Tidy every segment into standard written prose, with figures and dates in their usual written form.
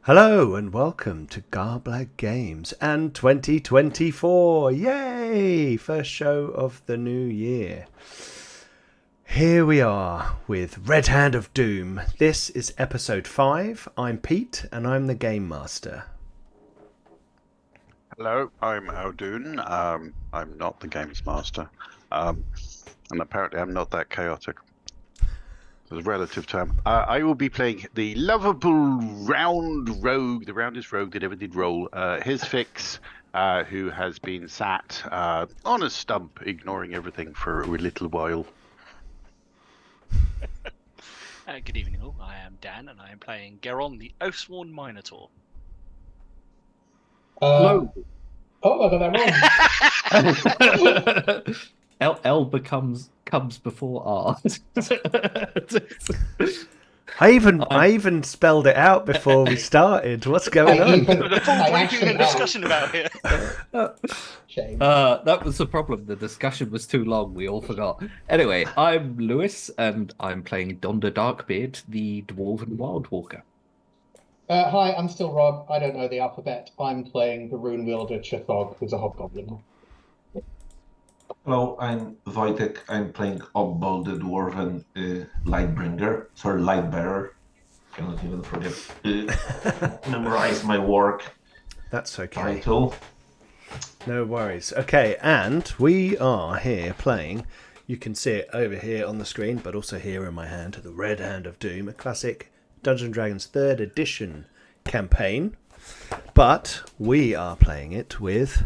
Hello and welcome to Garblag Games and 2024. Yay! First show of the new year. Here we are with Red Hand of Doom. This is episode 5. I'm Pete and I'm the Game Master. Hello, I'm Aldoon. I'm not the Games Master. And apparently I'm not that chaotic. It's a relative term. I will be playing the lovable round rogue, the roundest rogue that ever did roll, his fix, who has been sat on a stump, ignoring everything for a little while. Good evening all, I am Dan and I am playing Geron, the Oathsworn Minotaur. Hello. Oh, I got that wrong. L comes before R. I even spelled it out before we started. What's going on? The full briefing and discussion about here. Shame. That was the problem. The discussion was too long. We all forgot. Anyway, I'm Lewis, and I'm playing Donda Darkbeard, the Dwarven Wildwalker. Hi, I'm still Rob. I don't know the alphabet. I'm playing the rune wielder Chithog, who's a hobgoblin. Hello, I'm Wojtek. I'm playing Obbol the Dwarven Lightbringer. Sorry, Lightbearer. Cannot even forget. Memorize my work That's okay. title. No worries. Okay, and we are here playing, you can see it over here on the screen, but also here in my hand, the Red Hand of Doom, a classic Dungeons & Dragons 3rd edition campaign. But we are playing it with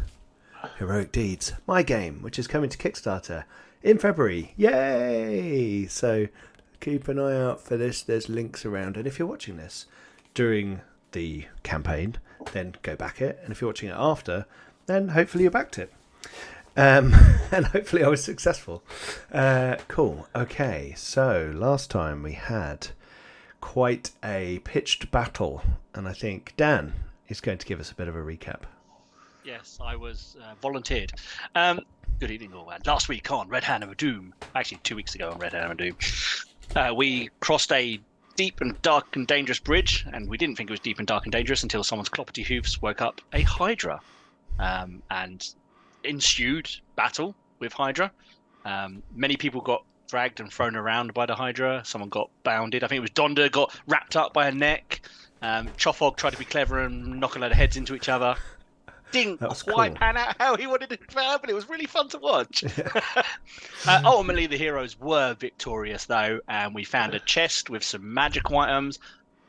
Heroic Deeds, my game, which is coming to Kickstarter in February. Yay! So keep an eye out for this. There's links around. And if you're watching this during the campaign, then go back it. And if you're watching it after, then hopefully you backed it. And hopefully I was successful. Cool. Okay, so last time we had quite a pitched battle. And I think Dan is going to give us a bit of a recap. Yes, I was volunteered. Good evening all. Last week on Red Hand of Doom, actually 2 weeks ago on Red Hand of Doom, we crossed a deep and dark and dangerous bridge, and we didn't think it was deep and dark and dangerous until someone's cloppety hoofs woke up a Hydra. And ensued battle with Hydra. Many people got dragged and thrown around by the Hydra. Someone got bounded. I think it was Donda got wrapped up by a neck. Chophog tried to be clever and knock a load of heads into each other. Didn't quite pan out how he wanted it to pan out, but it was really fun to watch. Ultimately, the heroes were victorious, though, and we found a chest with some magical items.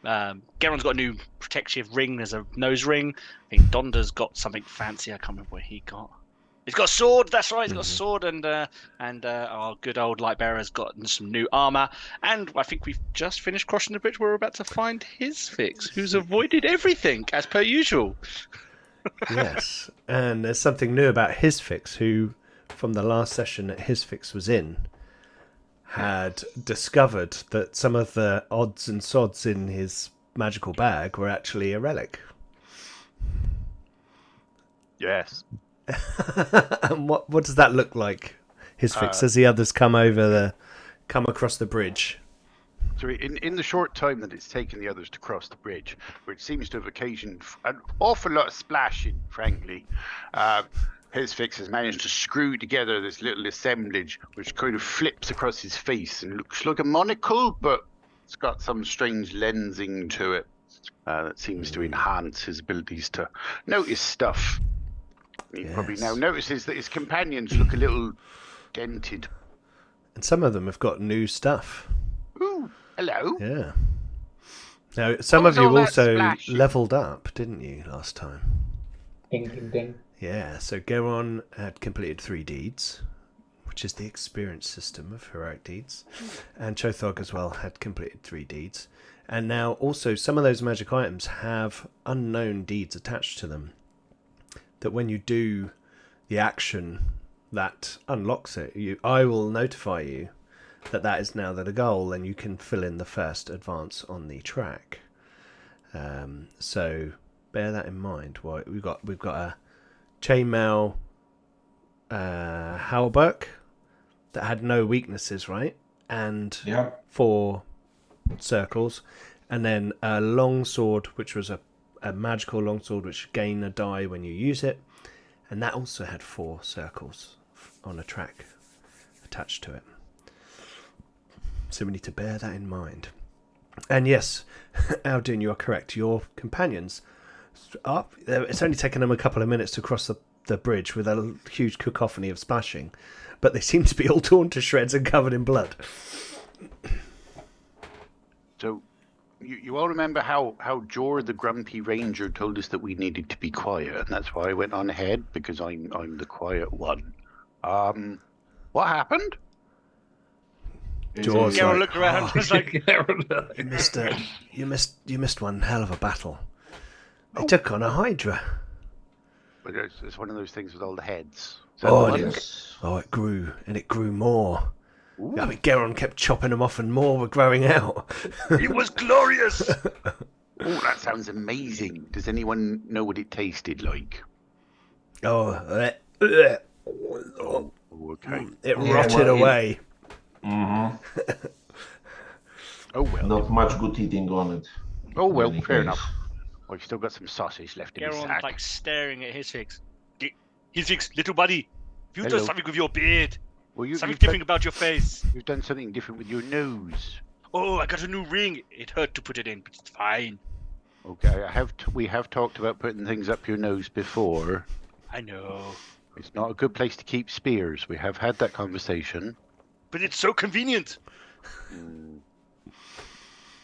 Geron's got a new protective ring. There's a nose ring. I think Donda's got something fancy. I can't remember what he got. He's got a sword. That's right. He's got a sword, and our good old Lightbearer's got some new armor. And I think we've just finished crossing the bridge. We're about to find his fix, who's avoided everything as per usual. Yes, and there's something new about his fix, who, from the last session that his fix was in, had discovered that some of the odds and sods in his magical bag were actually a relic. Yes. And what does that look like? His fix as the others come across the bridge. So in the short time that it's taken the others to cross the bridge, which seems to have occasioned an awful lot of splashing, frankly, his fix has managed to screw together this little assemblage which kind of flips across his face and looks like a monocle, but it's got some strange lensing to it that seems to enhance his abilities to notice stuff. He probably now notices that his companions look a little dented. And some of them have got new stuff. Ooh, hello. Yeah. Now, some What of was you all that also splashing? leveled up, didn't you, last time? Ding, ding, ding. Yeah, so Geron had completed 3 deeds, which is the experience system of Heroic Deeds. And Chothog as well had completed 3 deeds. And now also some of those magic items have unknown deeds attached to them. That when you do the action that unlocks it, I will notify you that is now the goal, and you can fill in the first advance on the track. So bear that in mind. Well, we've got a chainmail halberd that had no weaknesses, right? And Yeah. 4 circles, and then a long sword, which was a a magical longsword which gain a die when you use it, and that also had 4 circles on a track attached to it. So we need to bear that in mind. And yes, Aldin, you are correct. Your companions, it's only taken them a couple of minutes to cross the bridge with a huge cacophony of splashing, but they seem to be all torn to shreds and covered in blood. So, you all remember how Jor the Grumpy Ranger told us that we needed to be quiet, and that's why I went on ahead, because I'm the quiet one. What happened? Jor's Geralt like, looked around and was like, you missed one hell of a battle. They took on a Hydra. But it's one of those things with all the heads. It grew, and it grew more. Ooh. I mean, Geron kept chopping them off and more were growing out. it was glorious. Oh, that sounds amazing. Does anyone know what it tasted like? Okay. It Yeah, rotted well, away. Mm-hmm. Oh, well. Not much good eating on it. Oh, well, Any fair case. enough. I've still got some sausage left in the Geralt sack. like staring at Hisfix. Hisfix, little buddy, you Hello. do something with your beard. Well, Something you've different about your face. You've done something different with your nose. Oh, I got a new ring. It hurt to put it in, but it's fine. Okay, we have talked about putting things up your nose before. I know. It's not a good place to keep spears. We have had that conversation. But it's so convenient.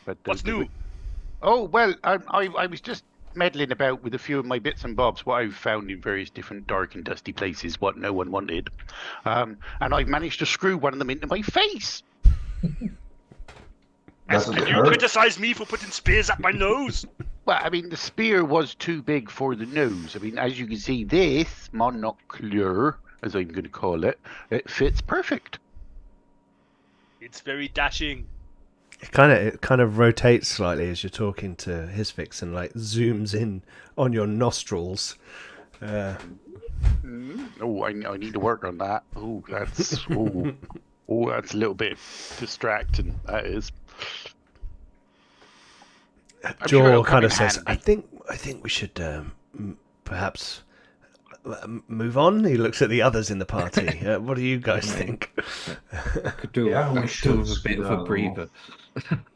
But What's new? Oh, well, I was just meddling about with a few of my bits and bobs, what I've found in various different dark and dusty places, what no one wanted. And I've managed to screw one of them into my face. Does it And you hurt? criticize me for putting spears up my nose. Well, I mean, the spear was too big for the nose. I mean, as you can see, this monocular, as I'm going to call it, it fits perfect. It's very dashing. It kind of rotates slightly as you're talking to Hisfix and like zooms in on your nostrils. Oh, I need to work on that. Oh, that's that's a little bit distracting. That is. I'm sure it'll Jor come kind in of says, handy. I think we should perhaps move on. He looks at the others in the party. What do you guys think? Could do, Yeah, we could should do with a bit of a go. breather.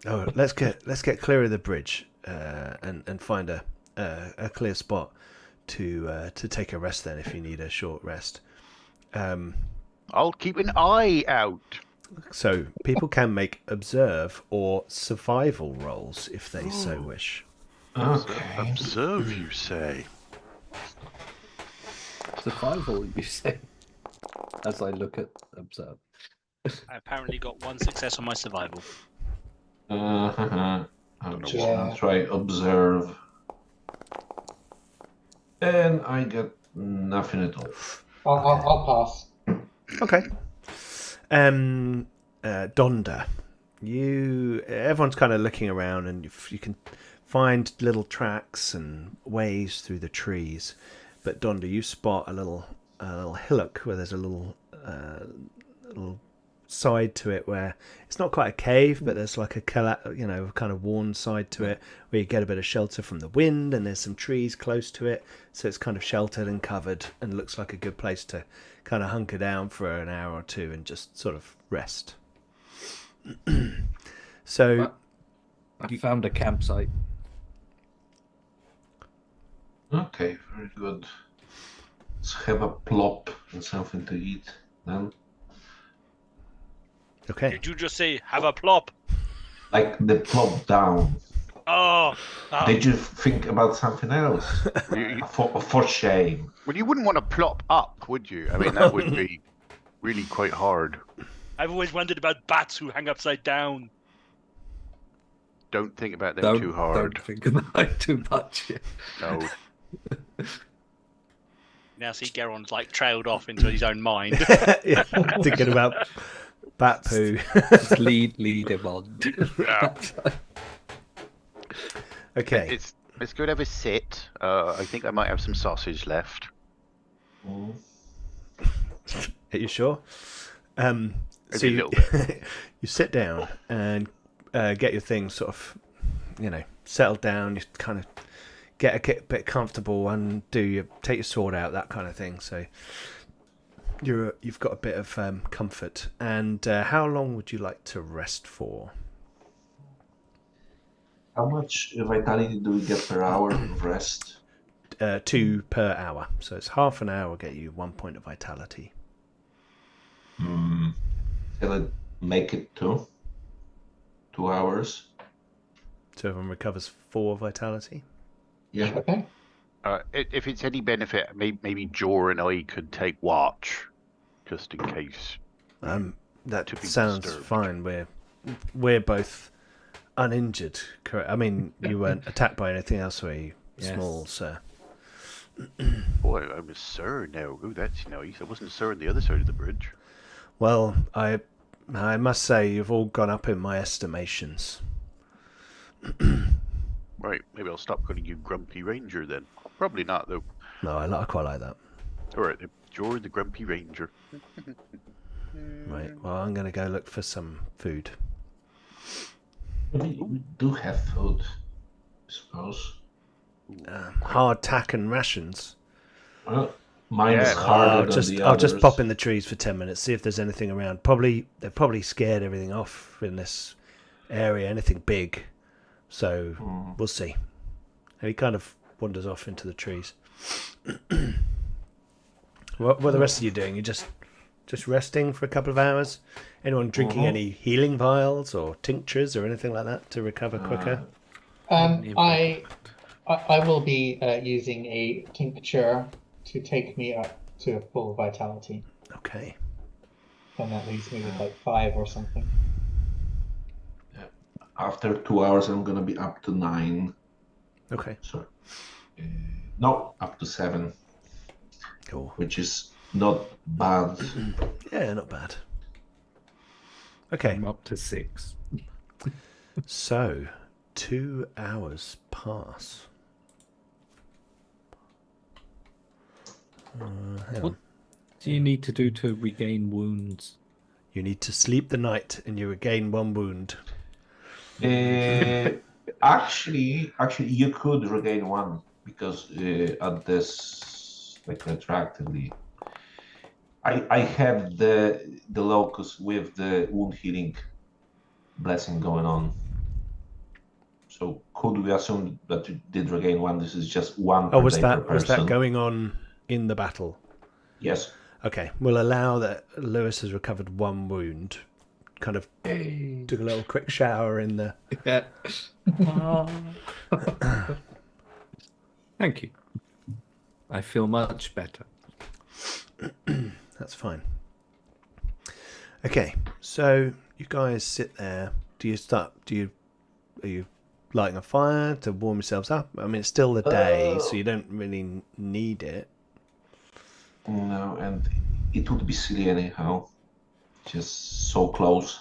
Oh, let's get clear of the bridge and find a clear spot to take a rest. Then, if you need a short rest, I'll keep an eye out. so people can make observe or survival rolls if they so wish. Okay. Observe, you say? Survival, you say? As I look at observe. I apparently got 1 success on my survival. I'm just Yeah. gonna try observe. And I get nothing at all. I'll pass. Okay. Donda, everyone's kind of looking around, and you can find little tracks and ways through the trees. But Donda, you spot a little hillock where there's a little side to it where it's not quite a cave, but there's like a kind of worn side to it where you get a bit of shelter from the wind, and there's some trees close to it, so it's kind of sheltered and covered and looks like a good place to kind of hunker down for an hour or two and just sort of rest. So I found a campsite. Okay, very good. Let's have a plop and something to eat then. okay, Did you just say, have a plop? Like the plop down. Oh, Did you think about something else? For shame. Well, you wouldn't want to plop up, would you? I mean, that would be really quite hard. I've always wondered about bats who hang upside down. Don't think about them too hard. Don't think about it too much. No. Now see, Geron's like trailed off into his own mind. yeah, thinking about bat poo. Just lead him on. Yeah. Okay, It's good to have a sit. I think I might have some sausage left. Mm. are you sure? Maybe So a you, little bit. you sit down and get your things sort of, settled down. You kind of get a bit comfortable and take your sword out, that kind of thing. So you've got a bit of comfort. And how long would you like to rest for? How much vitality do we get per hour of rest? 2 per hour. So it's half an hour will get you 1 point of vitality. Can I make it 2 hours? So everyone recovers 4 vitality. Yeah. Okay. If it's any benefit, maybe Jor and I could take watch, just in case. That To be sounds disturbed. fine. We're both uninjured. Correct. I mean, you weren't attacked by anything else, were you? Yes. Small, sir. Boy, I'm a sir now. Oh, that's nice. I wasn't a sir on the other side of the bridge. Well, I must say you've all gone up in my estimations. Right, maybe I'll stop calling you Grumpy Ranger then. Probably not, though. No, I quite like that. All right, Jor the Grumpy Ranger. Right. Well, I'm going to go look for some food. We do have food, I suppose. Hard tack and rations. Well, mine is Yeah, harder than the I'll others. just pop in the trees for 10 minutes, see if there's anything around. They're probably scared everything off in this area, anything big. So we'll see. And he kind of wanders off into the trees. What are the rest of you doing? You just resting for a couple of hours? Anyone drinking any healing vials or tinctures or anything like that to recover quicker? I will be using a tincture to take me up to full vitality. Okay. And that leaves me with like 5 or something. After 2 hours, I'm gonna be up to 9. Okay. So, no, up to 7, Cool. which is not bad. Yeah, not bad. Okay. I'm up to 6. So, 2 hours pass. Hang What on. do you need to do to regain wounds? You need to sleep the night and you regain 1 wound. Actually, you could regain 1 because at this, like retroactively, I have the locus with the wound healing blessing going on. So could we assume that you did regain 1? This is just 1 per Oh, was day per that person. going on in the battle? Yes. Okay, we'll allow that Lewis has recovered 1 wound. Kind of took a little quick shower in the... Yeah. Thank you. I feel much better. That's fine. Okay, so you guys sit there. Are you lighting a fire to warm yourselves up? I mean, it's still the day, so you don't really need it. No, and it would be silly anyhow. Just so close.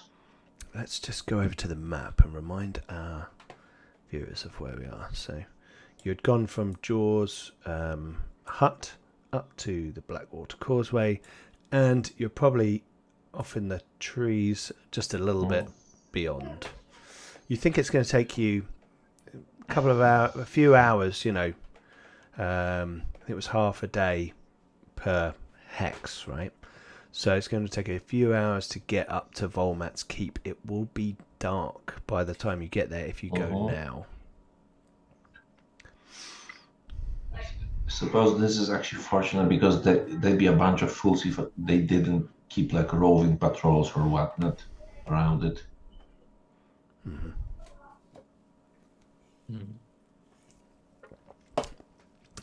Let's just go over to the map and remind our viewers of where we are. So you had gone from Jor's hut up to the Blackwater Causeway, and you're probably off in the trees just a little bit beyond. You think it's going to take you a few hours, I think it was half a day per hex, right? So it's going to take a few hours to get up to Volmat's Keep. It will be dark by the time you get there if you go now. I suppose this is actually fortunate because they'd be a bunch of fools if they didn't keep like roving patrols or whatnot around it.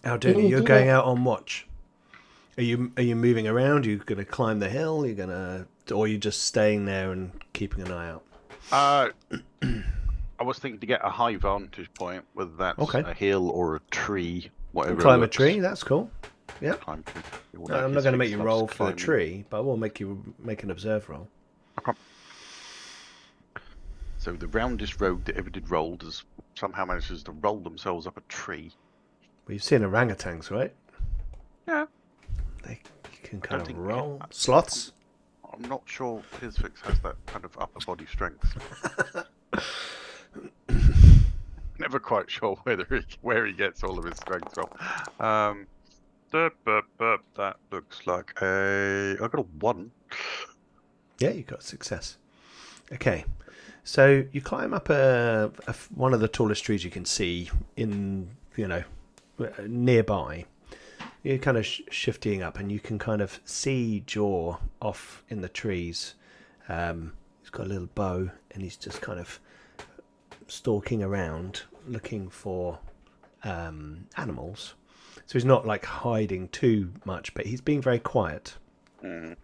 Aldoni, you're going out on watch. Are you moving around? Are you going to climb the hill? Or are you just staying there and keeping an eye out? I was thinking to get a high vantage point, whether that's Okay. a hill or a tree, whatever. Climb a looks- tree. That's cool. Yeah. Climb a tree. Well, No, I'm his not going to make fix you loves roll for the climbing. tree, but I will make you make an observe roll. So the roundest road that ever did roll does somehow manages to roll themselves up a tree. Well, you've seen orangutans, right? Yeah. They can kind of think- roll. Sloths? I'm not sure his fix has that kind of upper body strength. Never quite sure where he gets all of his strength from. That looks like I got a 1. Yeah, you got success. Okay, so you climb up one of the tallest trees you can see in, nearby. You're kind of shifting up, and you can kind of see Jaw off in the trees. He's got a little bow, and he's just kind of stalking around looking for animals. So he's not like hiding too much, but he's being very quiet. And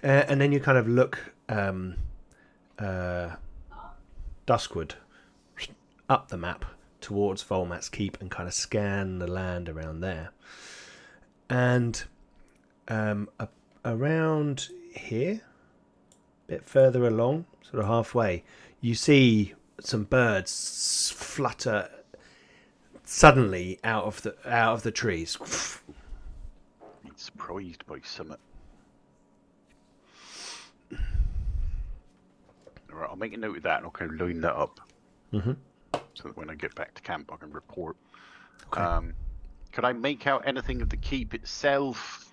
then you kind of look duskward up the map towards Volmat's Keep and kind of scan the land around there. And around here, a bit further along, sort of halfway, you see some birds flutter suddenly out of the trees. He's surprised by summit. All right, I'll make a note of that, and I'll kind of line that up, so that when I get back to camp, I can report. Okay. Could I make out anything of the keep itself?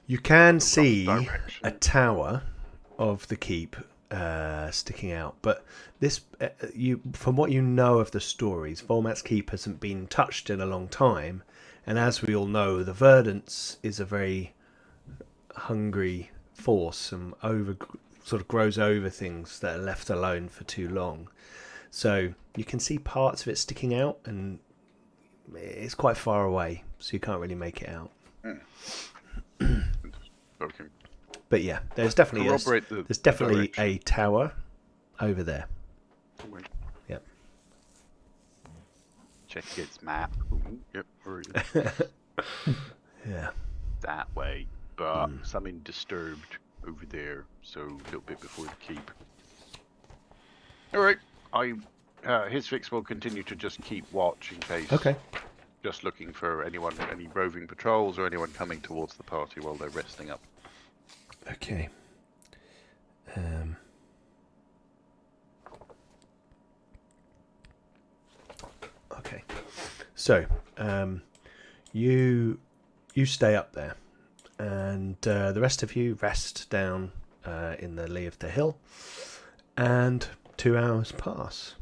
You can see direction? a tower of the keep sticking out, but this, from what you know of the stories, Volmat's Keep hasn't been touched in a long time, and as we all know, the Verdance is a very hungry force and sort of grows over things that are left alone for too long. So you can see parts of it sticking out, and it's quite far away, so you can't really make it out. Okay. But yeah, there's definitely direction. a tower over there. Wait. Yep. Check its map. Ooh, yep, where is it? Yeah. That way, but something disturbed over there, so a little bit before the keep. All right, his fix will continue to just keep watch in case. Okay. Just looking for any roving patrols or anyone coming towards the party while they're resting up. Okay. Okay. So, you stay up there, and the rest of you rest down in the lee of the hill, and 2 hours pass.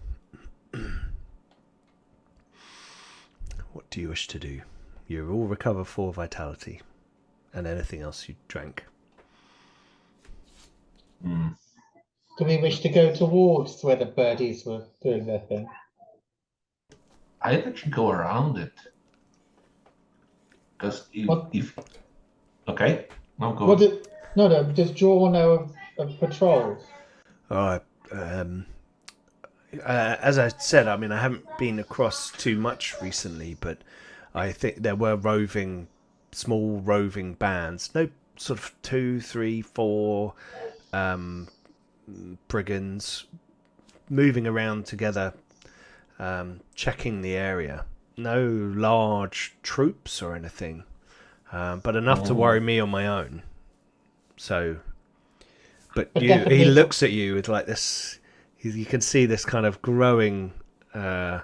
What do you wish to do? You all recover 4 vitality, and anything else you drank. Do we wish to go towards where the birdies were doing their thing? I'd actually go around it. Because if okay, no go. No. Does Jaw know of patrols? All right. As I said, I mean, I haven't been across too much recently, but I think there were small roving bands. No sort of 2, 3, 4 brigands moving around together, checking the area. No large troops or anything, but enough to worry me on my own. So, but he looks at you with like this. You can see this kind of growing kind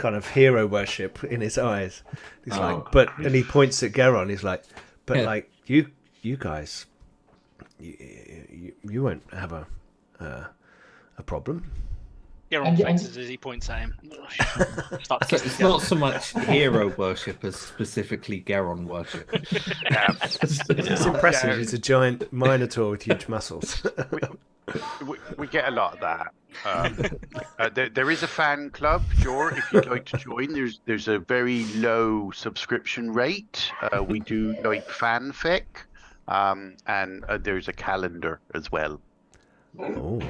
of hero worship in his eyes. He's and he points at Geron. He's like, but like you guys, you won't have a problem. Geron faces as he points at him. So it's not so much hero worship as specifically Geron worship. It's impressive. He's a giant minotaur with huge muscles. We get a lot of that. There is a fan club, Jor, if you'd like to join. There's a very low subscription rate. We do like fanfic, and there's a calendar as well. Oh.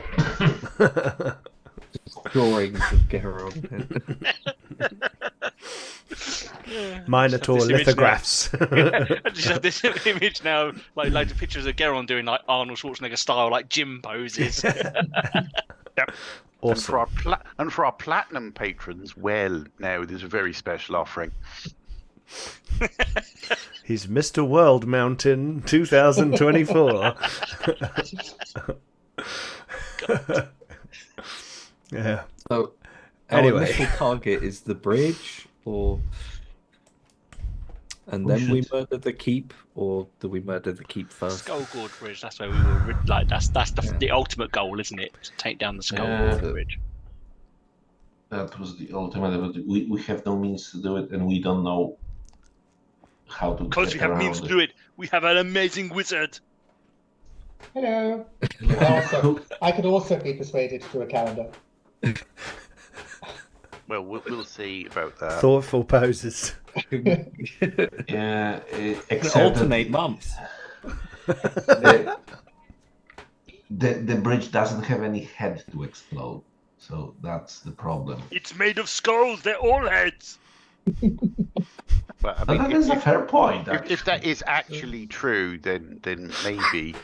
Drawings of Geron. Minotaur lithographs. I just have this image now, like loads of pictures of Geron doing like Arnold Schwarzenegger style, like gym poses. Yep. Awesome. And for our platinum patrons, well, now there's a very special offering. He's Mr. World Mountain 2024. Yeah. So Our Anyway. initial target is the bridge, or and We then we should- murder the keep, or do we murder the keep first? Skull Gorge Bridge. That's where we were. Like that's the ultimate goal, isn't it? To take down the Skull Gorge Bridge. That was the ultimate. But we have no means to do it, and we don't know how to Because get we have around means to do it. We have an amazing wizard. Hello. Yeah. I could also be persuaded to do a calendar. Well, we'll see about that. Thoughtful poses. Yeah, except Alternate months. the bridge doesn't have any head to explode, so that's the problem. It's made of skulls. They're all heads. But, I But mean, that is a fair point. if that is actually true, then maybe.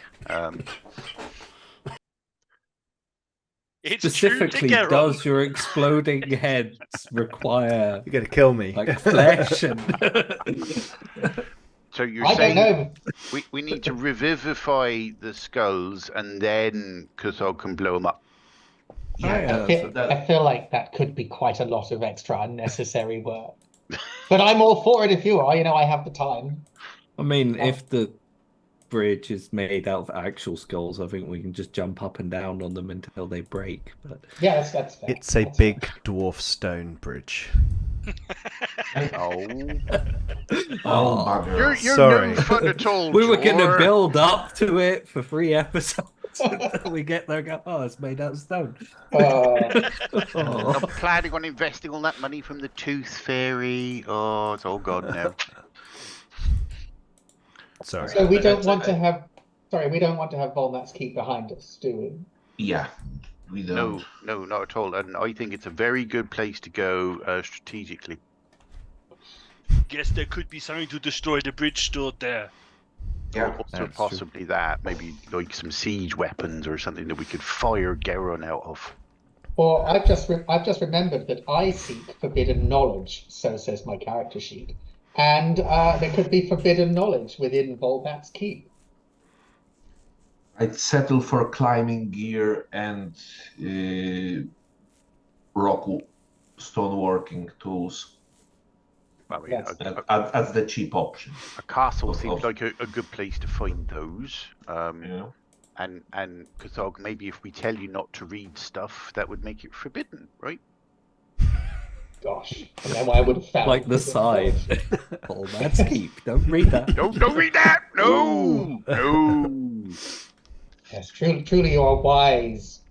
It's Specifically, true to does your exploding heads require You're going to kill me. like flesh and? So you're I don't saying know. we need to revivify the skulls and then Kuthog can blow them up. Yeah, I feel like that could be quite a lot of extra unnecessary work. But I'm all for it if you are. You know, I have the time. I mean, if the bridge is made out of actual skulls, I think we can just jump up and down on them until they break. But Yeah, that's fair. It's a That's big dwarf stone bridge. Oh, Oh, bugger. you're Sorry. no fun at all. we were going to Jor. build up to it for 3 episodes. We get there and go, oh, it's made out of stone. Oh. I'm planning on investing all that money from the Tooth Fairy. Oh, it's all gone now. Sorry. So we don't want to have. Sorry, we don't want to have Volnat's keep behind us, do we? Yeah, we don't. No, not at all. And I think it's a very good place to go strategically. Guess there could be something to destroy the bridge stored there. Yeah, Also that's possibly that, maybe like some siege weapons or something that we could fire Geron out of. Or I've just remembered that I seek forbidden knowledge. So says my character sheet, and there could be forbidden knowledge within Volnat's keep. I'd settle for climbing gear and rock stoneworking tools. I mean, Yes. As the cheap option. a castle Of- seems of- like a good place to find those. Yeah. And Kuthog, maybe if we tell you not to read stuff, that would make it forbidden, right? Gosh, and then I would have found Like the forbidden sign. knowledge. Oh, that's keep. Don't read that. Don't read that! No! No! Yes, truly you are wise,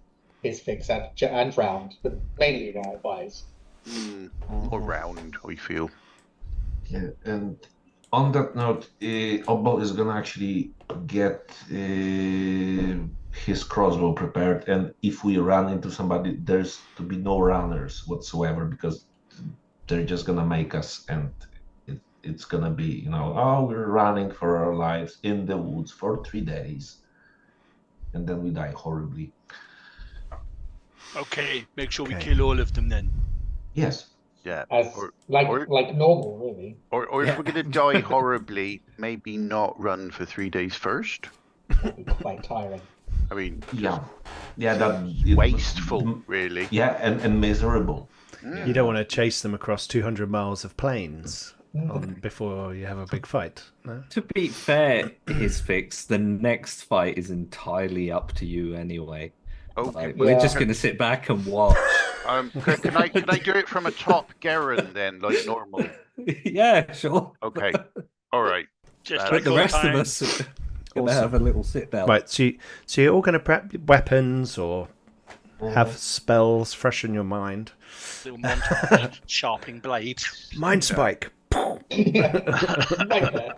Bizfix and Round, but mainly you are wise. All round, I feel. Yeah, and on that note, Obbo is gonna actually get his crossbow prepared, and if we run into somebody, there's to be no runners whatsoever because they're just gonna make us, and it's gonna be, you know, oh, we're running for our lives in the woods for 3 days, and then we die horribly. Okay, make sure we Okay. kill all of them then. Yes. Yeah. As Or, like or- normal, really. or Yeah. if we're going to die horribly, maybe not run for 3 days first. That'd be quite tiring. I mean, Yeah. Yeah. That wasteful, really. Yeah, and miserable. You don't want to chase them across 200 miles of plains Mm. before you have a big fight. No? To be fair, his fix, the next fight is entirely up to you anyway. Okay. Like, we're just Yeah. going to sit back and watch. Can I do it from a top Garen then, like normal? Yeah, sure. Okay. All right. Just But But like the all rest time. of us are going to Awesome. have a little sit down. Right, so you're all going to prep weapons or have spells fresh in your mind. Little montage, sharpening blades. Mind spike. Yeah, right there.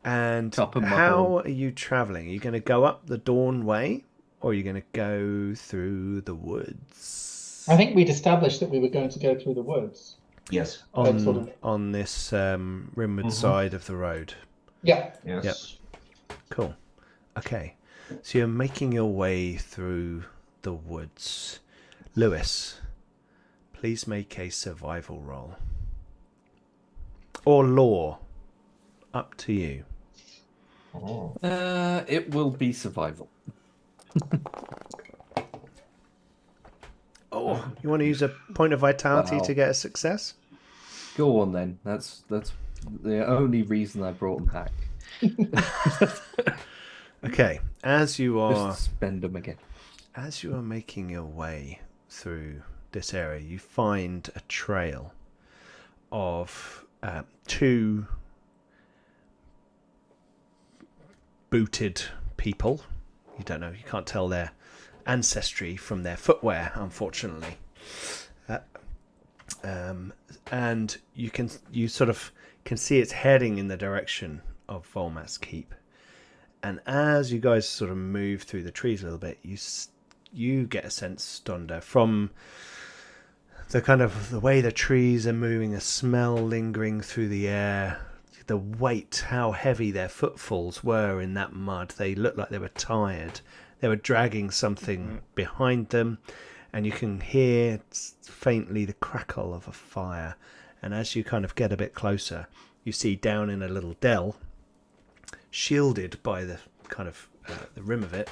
And Top of my how horn. are you traveling? Are you going to go up the Dawn Way or are you going to go through the woods? I think we'd established that we were going to go through the woods. Yes. sort of- on this rimward side of the road. Yeah. Yes. Cool. Okay. So you're making your way through the woods. Lewis, please make a survival roll. Or lore. Up to you. Oh. It will be survival. Oh, you want to use a point of vitality Wow. to get a success? Go on then. That's the only reason I brought them back. Okay, as you are Just spend them again. making your way through this area, you find a trail of two booted people. You don't know, you can't tell their ancestry from their footwear, unfortunately. And you sort of can see it's heading in the direction of Volmat's Keep. And as you guys sort of move through the trees a little bit, you get a sense, Donda, from the kind of the way the trees are moving, a smell lingering through the air, the weight, how heavy their footfalls were in that mud. They looked like they were tired. They were dragging something behind them, and you can hear faintly the crackle of a fire. And as you kind of get a bit closer, you see down in a little dell, shielded by the kind of the rim of it,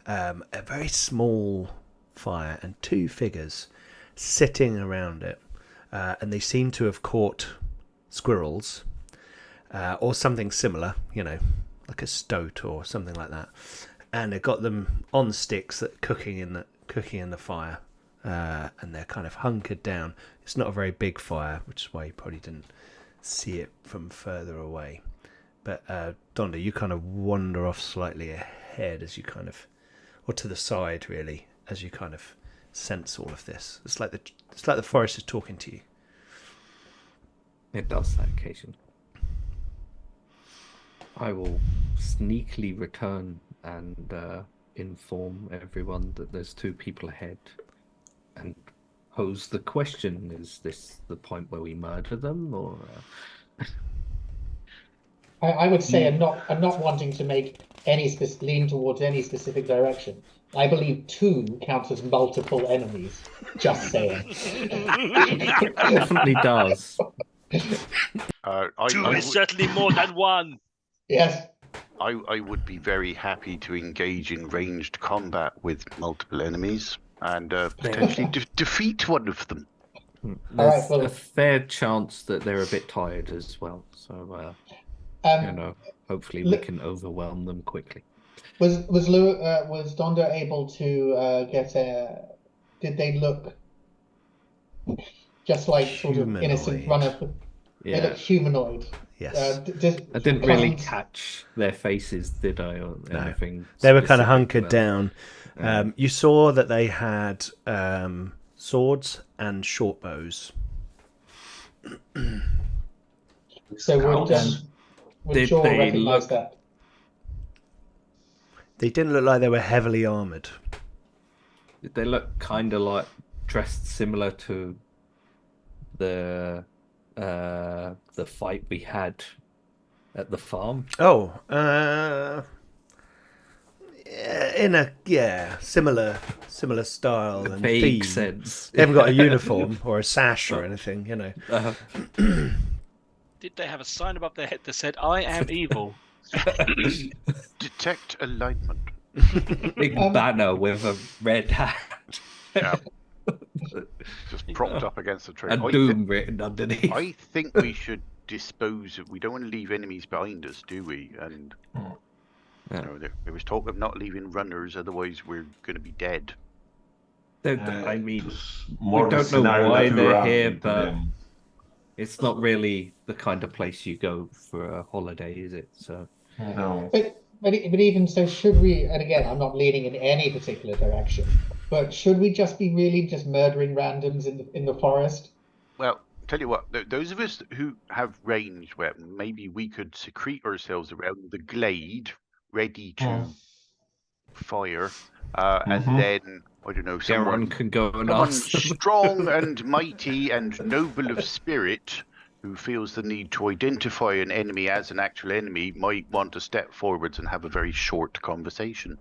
a very small fire and two figures sitting around it, and they seem to have caught squirrels or something similar, like a stoat or something like that, and they got them on sticks that cooking in the fire, and they're kind of hunkered down. It's not a very big fire, which is why you probably didn't see it from further away. But Donda, you kind of wander off slightly ahead as you kind of, or to the side really, as you kind of sense all of this. It's like the forest is talking to you. It does that occasionally. I will sneakily return and inform everyone that there's two people ahead, and pose the question: is this the point where we murder them, or? I would say I'm not wanting to make lean towards any specific direction. I believe two counts as multiple enemies. Just saying. It definitely does. Two is certainly more than one. Yes. I would be very happy to engage in ranged combat with multiple enemies and potentially defeat one of them. There's a fair chance that they're a bit tired as well. So, hopefully we can overwhelm them quickly. Was Donda able to get a? Did they look just like sort of innocent runner? Yeah. They look humanoid. Yes. I didn't really catch their faces, did I, or anything? They were kind of hunkered down. You saw that they had swords and short bows. So would Shaw recognise that? They didn't look like they were heavily armoured. They look kind of like dressed similar to the fight we had at the farm. Oh, in a similar style and vague theme. sense. They haven't got a uniform or a sash or anything, Did they have a sign above their head that said, "I am evil"? Detect alignment. Big banner with a red hat. Yeah. Just propped up against the tree. And doom written underneath. I think we should dispose of. We don't want to leave enemies behind us, do we? And there was talk of not leaving runners, otherwise we're going to be dead. I mean, we don't know why they're here, but them. it's not really the kind of place you go for a holiday, is it? So. No. But even so, should we? And again, I'm not leaning in any particular direction. But should we just be really just murdering randoms in the forest? Well, tell you what, those of us who have ranged weapons, maybe we could secrete ourselves around the glade, ready to fire, and then I don't know, someone can go and someone ask them. strong and mighty and noble of spirit, who feels the need to identify an enemy as an actual enemy, might want to step forwards and have a very short conversation.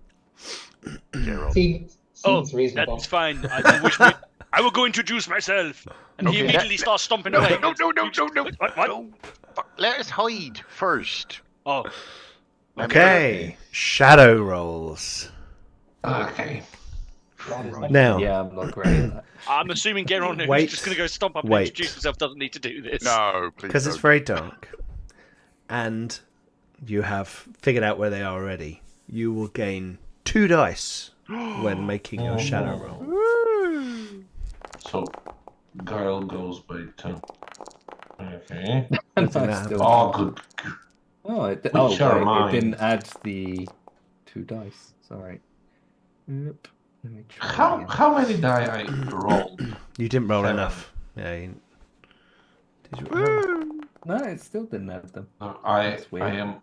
Seems reasonable. That's fine. I will go introduce myself. And he immediately starts stomping away. No. What? No. Let us hide first. Oh. Okay. Shadow rolls. Okay. Now, Yeah, I'm not great at that. I'm assuming Geron, who's Wait, just going to go stomp up and wait. introduce himself, doesn't need to do this. No, please. because it's don't. very dark, and you have figured out where they are already, you will gain 2 dice when making your shadow roll. So, Guile goes by 2. Okay. Doesn't I matter. still- Oh, good. Oh, it, Which oh are wait, mine? it didn't add the 2 dice. Sorry. Yep. Let me try again. How many die I rolled? You didn't roll 7. enough. Yeah. Did you? No, it still didn't add them. I That's weird. am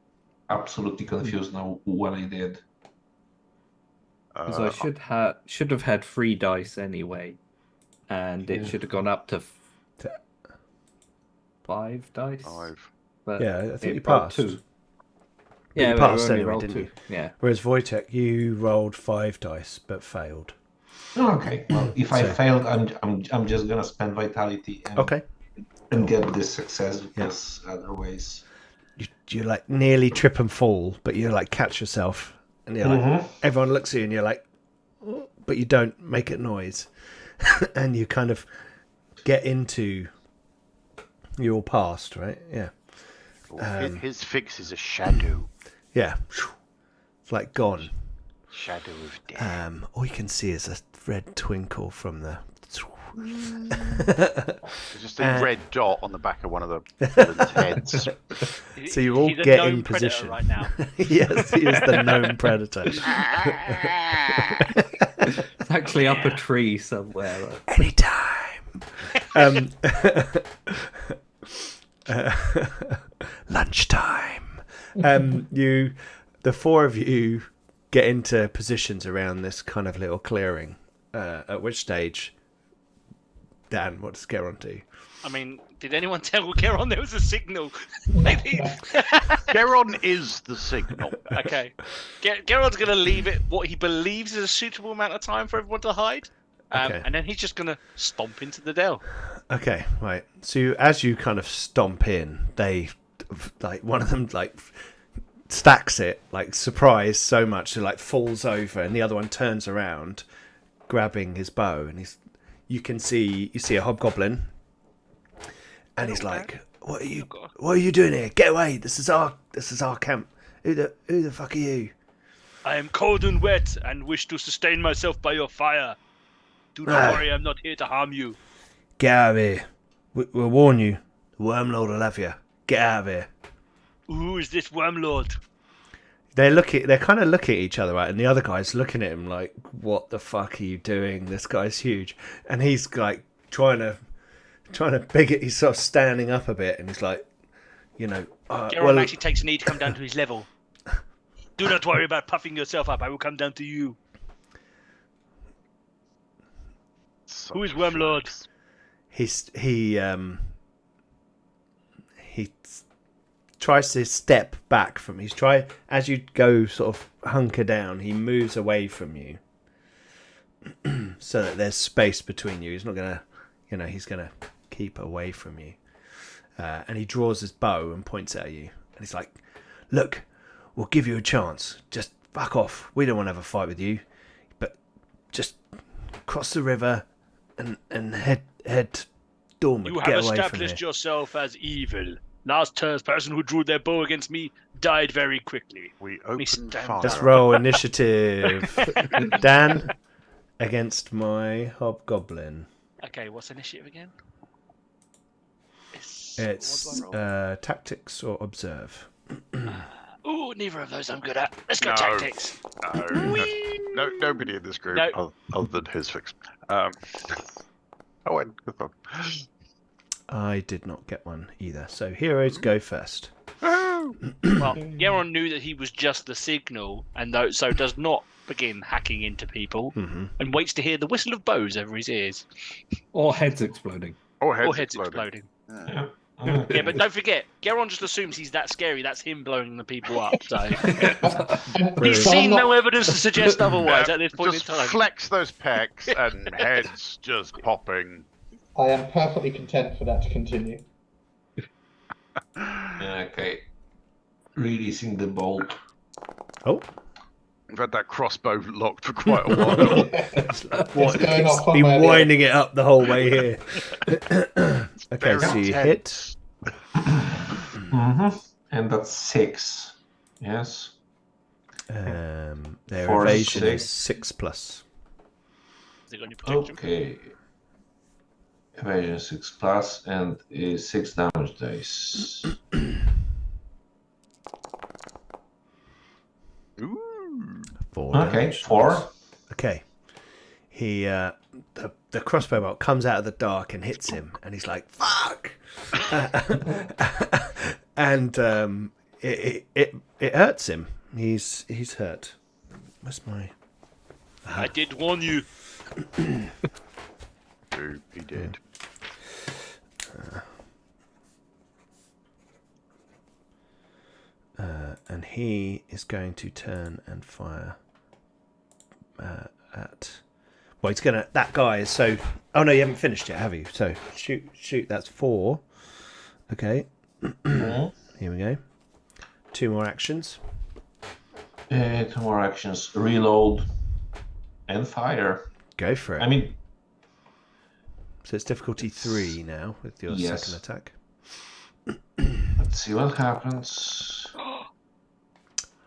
absolutely confused now what I did. Because I should have had 3 dice anyway, and it Yeah. should have gone up to 5 dice. 5. But Yeah, I think it you rolled passed. 2. But Yeah, you but passed we only anyway, rolled didn't 2. you? Yeah. Whereas Wojtek, you rolled 5 dice but failed. Okay. Well, if I So- failed, I'm just gonna spend vitality and, Okay. and get this success because otherwise. You like nearly trip and fall, but you like catch yourself, and you're like, everyone looks at you, and you're like, "Oh," but you don't make a noise, and you kind of get into your past, right? Yeah, His fix is a shadow. yeah. It's like gone. Shadow of death. All you can see is a red twinkle from the. There's just a red dot on the back of one of the villains' heads. So you all He's a get known in predator position right now. Yes, he is the known predator. It's actually up a tree somewhere. Anytime. Lunchtime. The 4 of you get into positions around this kind of little clearing. At which stage, Dan, what does Geron do? I mean, did anyone tell Geron there was a signal? Geron is the signal. Okay. Geron's going to leave it what he believes is a suitable amount of time for everyone to hide. Okay. And then he's just going to stomp into the dell. Okay, right. So as you kind of stomp in, they, like, one of them, like, stacks it, like, surprised so much, it, like, falls over, and the other one turns around, grabbing his bow, and you see a hobgoblin, and he's like, what are you doing here? Get away! This is our camp. Who the fuck are you? I am cold and wet and wish to sustain myself by your fire. Do not worry, I'm not here to harm you. Get out of here. We'll warn you. The Wormlord will have you. Get out of here. Who is this Wormlord? They're kind of looking at each other, right? And the other guy's looking at him like, "What the fuck are you doing? This guy's huge." And he's like trying to he's sort of standing up a bit, and he's like, Geron actually takes a need to come down to his level. Do not worry about puffing yourself up. I will come down to you. Who is Wormlord? He tries to step back from as you go sort of hunker down, he moves away from you so that there's space between you. He's not gonna he's gonna keep away from you, and he draws his bow and points at you, and he's like, look, we'll give you a chance, just fuck off, we don't want to have a fight with you, but just cross the river and head dormant. You Get have away from established here. yourself as evil. Last turn's person who drew their bow against me died very quickly. We open stand fire. Let's roll initiative. Dan against my hobgoblin. Okay, what's initiative again? It's what do I roll? tactics or observe. Ooh, neither of those I'm good at. Let's go No. tactics. No, nobody in this group No. other than his fix. Good one. I did not get one either. So heroes go first. Well, Geron knew that he was just the signal, and so does not begin hacking into people, and waits to hear the whistle of bows over his ears. Or heads exploding. Or heads, Or heads exploding. exploding. Yeah, but don't forget, Geron just assumes he's that scary. That's him blowing the people up. So he's So I'm seen not- no evidence to suggest otherwise at this point in Just time. flex those pecs and heads just popping. I am perfectly content for that to continue. Okay. Releasing the bolt. Oh, I've had that crossbow locked for quite a while. It's like, It's going off on been my winding it up the whole way here. Okay, Very so you tense. hit. And that's 6. Yes. Their 4, evasion 6. is 6+. Has it got any protection? Okay. Evasion 6+, and 6 damage dice. Ooh. 4 Okay, damage. 4. Okay. He the crossbow bolt comes out of the dark and hits him, and he's like, "Fuck!" And it hurts him. He's hurt. Where's my? I did warn you. Ooh, he did. And he is going to turn and fire at. Well, he's gonna. That guy is so. Oh no, you haven't finished yet, have you? So shoot. That's 4. Okay. Here we go. 2 more actions. 2 more actions. Reload and fire. Go for it. I mean, So it's difficulty 3 now with your Yes. second attack. let's see what happens.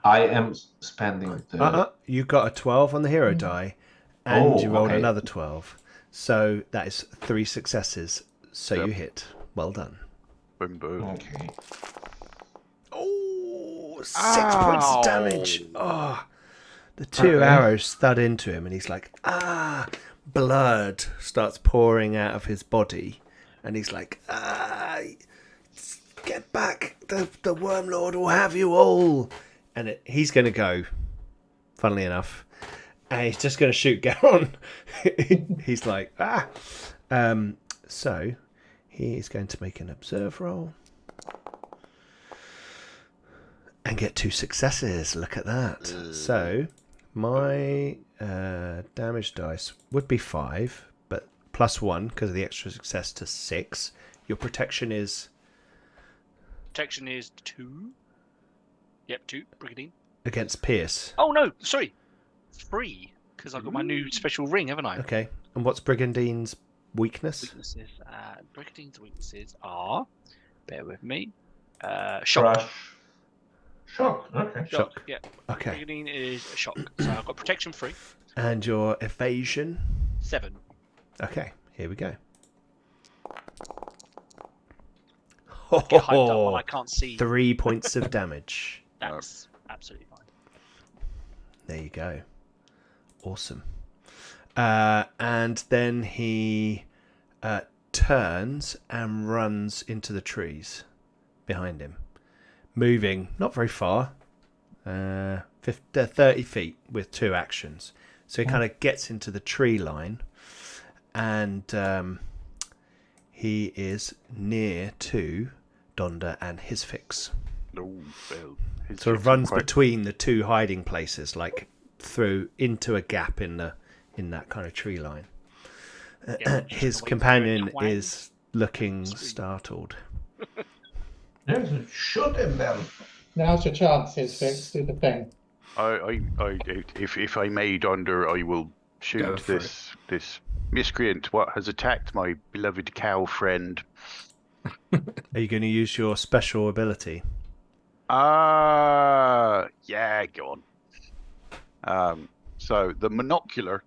I am spending the... You got a 12 on the hero die, and Oh, you rolled okay. another 12. So that is 3 successes. So Yep. you hit. Well done. Boom, boom. Okay. Oh, 6 points of damage. Oh, the 2 Okay. arrows thud into him, and he's like, blood starts pouring out of his body, and he's like, get back, the Worm Lord will have you all. And he's going to go, funnily enough, and he's just going to shoot Garon. He's like, so he is going to make an observe roll and get 2 successes. Look at that. So my damage dice would be 5, but +1 because of the extra success to 6. Your protection is Protection is 2. Yep, 2. Brigandine. against Pierce. Oh no, sorry, 3. Because I've got my new special ring, haven't I? Okay. And what's Brigandine's weakness? Weaknesses. Brigandine's weaknesses are. Bear with me. Shock. Crush. Shock. Okay. Shock. Yeah. Okay. Brigandine is a shock. So I've got protection 3. And your evasion? 7. Okay, here we go. Get hyped up while I can't see. 3 points of damage. That's absolutely fine. There you go. Awesome. And then he turns and runs into the trees behind him, moving not very far, 30 feet with 2 actions. So he kind of gets into the tree line, and he is near to Donda and his fix. Oh, well, his Sort of fix runs quite- between the 2 hiding places, like through into a gap in that kind of tree line. Yeah, just His wait for companion it to wang. is looking startled. Yes, shoot him then. Now's your chance, his fix. Do the thing. If I may, Donder, I will Go shoot for this miscreant. What has attacked my beloved cow friend? Are you going to use your special ability? Yeah, go on. So the monocular.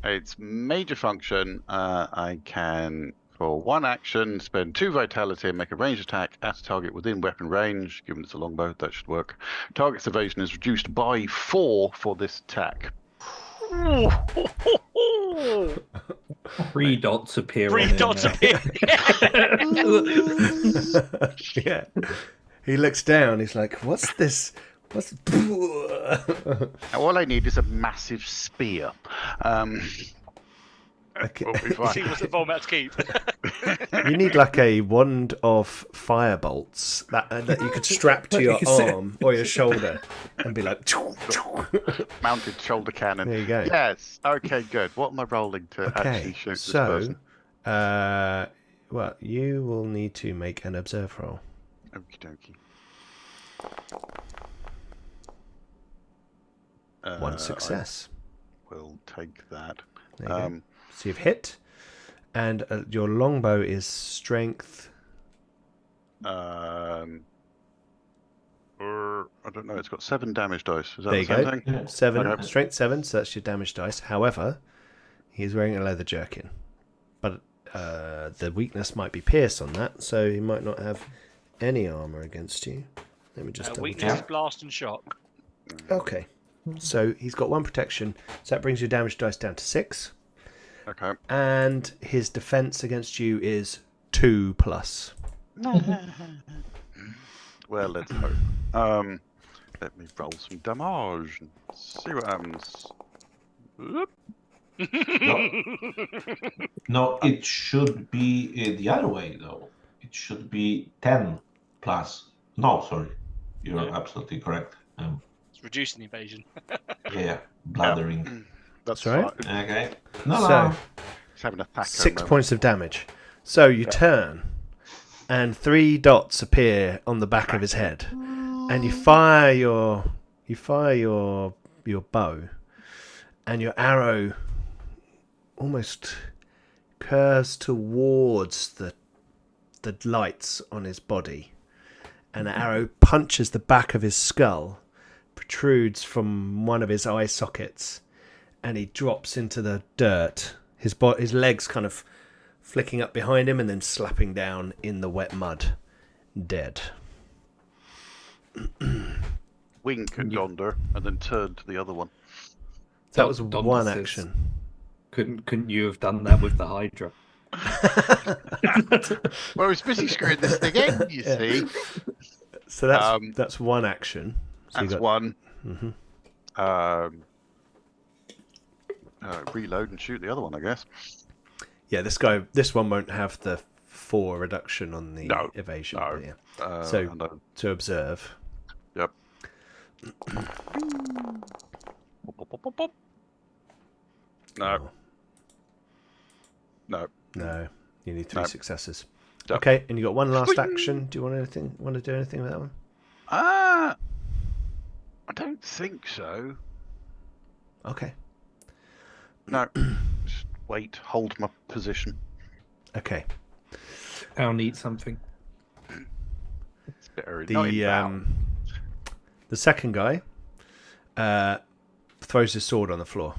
Its major function. I can, for 1 action, spend 2 vitality and make a ranged attack at a target within weapon range. Given it's a longbow, that should work. Target's evasion is reduced by 4 for this attack. 3 dots appear. 3 on him dots now. appear. Yeah. He looks down. He's like, "What's this? What's?" Now, all I need is a massive spear. Okay. We'll be fine. See what's the Volmat's keep. You need like a wand of fire bolts that you could strap to your arm or your shoulder and be like. Mounted shoulder cannon. There you go. Yes. Okay, good. What am I rolling to actually shoot this person? Well, you will need to make an observe roll. Okie dokie. One success. We'll take that. There you go. So you've hit, and your longbow is strength. Or I don't know. It's got 7 damage dice. Is that There you the same go. thing? Yeah. 7, Okay. strength 7, so that's your damage dice. However, he's wearing a leather jerkin, but the weakness might be pierce on that, so he might not have any armor against you. Let me just double Weakness, check. blast, and shock. Okay, so he's got 1 protection, so that brings your damage dice down to 6, Okay. and his defense against you is 2 plus. Well, let's hope. Let me roll some damage and see what happens. Oop. No, it should be the other way though. It should be 10 plus. No, sorry, you're Yeah. absolutely correct. It's reducing the evasion. Yeah, blathering. That's right. fine. Okay. No, So- no. He's having a thacker 6 moment. points of damage. So you turn, and 3 dots appear on the back of his head, and you fire your bow, and your arrow almost curves towards the lights on his body, and the arrow punches the back of his skull, protrudes from one of his eye sockets, and he drops into the dirt. His legs kind of flicking up behind him and then slapping down in the wet mud, dead. Wink at Donder and then turn to the other one. That was Don one says, action. Couldn't you have done that with the Hydra? Well, I was busy screwing this thing in, you Yeah. see. So that's one action. So That's you got, one. Mhm. Reload and shoot the other one, I guess. Yeah, this one won't have the 4 reduction on the No, evasion. no. But yeah. So- and, To observe. yep. No. No. No, you need 3 No. successes. Yep. Okay, and you got one last action. Do you want to do anything with that one? I don't think so. Okay. No. Just wait. Hold my position. Okay. I'll eat something. It's a bit early. Not in battle. The second guy throws his sword on the floor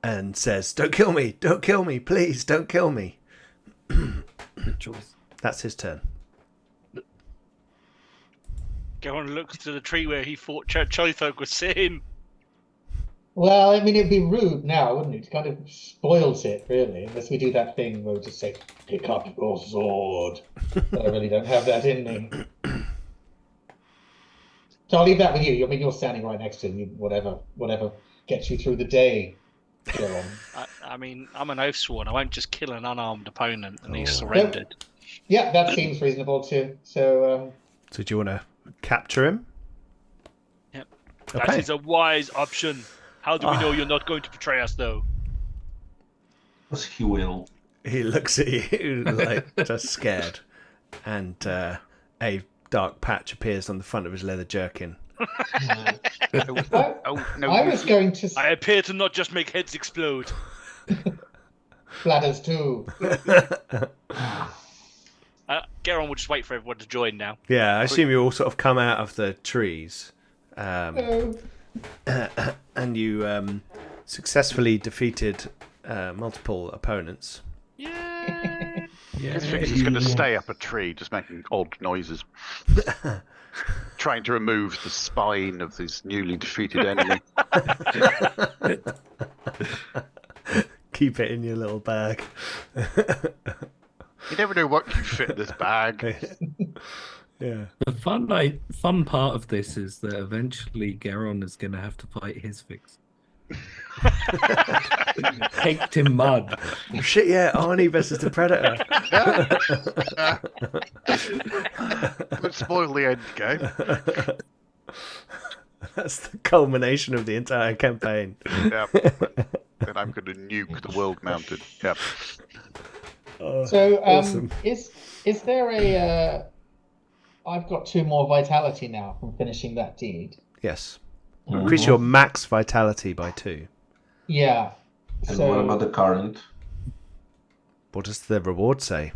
and says, "Don't kill me! Don't kill me! Please, don't kill me!" Good choice. That's his turn. Go and look to the tree where he thought Chothok was sitting. Well, I mean, it'd be rude now, wouldn't it? It kind of spoils it, really, unless we do that thing where we just say, "Pick up your sword." But I really don't have that in me. So I'll leave that with you. I mean, you're standing right next to him. Whatever gets you through the day. Go on. I mean, I'm an oath sworn. I won't just kill an unarmed opponent, and he's Oh. surrendered. Yeah, that seems reasonable too. So, So do you want to capture him? Yep. Okay. That is a wise option. How do we know you're not going to betray us, though? Because he will. He looks at you like just scared, and a dark patch appears on the front of his leather jerkin. Oh, no. I was going to I appear to not just make heads explode. bladders too. Geron will just wait for everyone to join now. Yeah, I assume you all sort of come out of the trees, Oh, and you successfully defeated multiple opponents. Yeah. His figure's just going to stay up a tree, just making odd noises. Trying to remove the spine of this newly defeated enemy. Keep it in your little bag. You never know what can fit in this bag. Yeah. The fun part of this is that eventually Geron is going to have to fight his fix. Caked in mud. Oh, shit, yeah, Arnie versus the Predator. Let's spoil the end game. That's the culmination of the entire campaign. Yep. Then I'm going to nuke the world mountain. Yep. Oh, so awesome. is there I've got 2 more vitality now from finishing that deed. Yes. Increase your max vitality by 2. Yeah. And So what about the current? What does the reward say?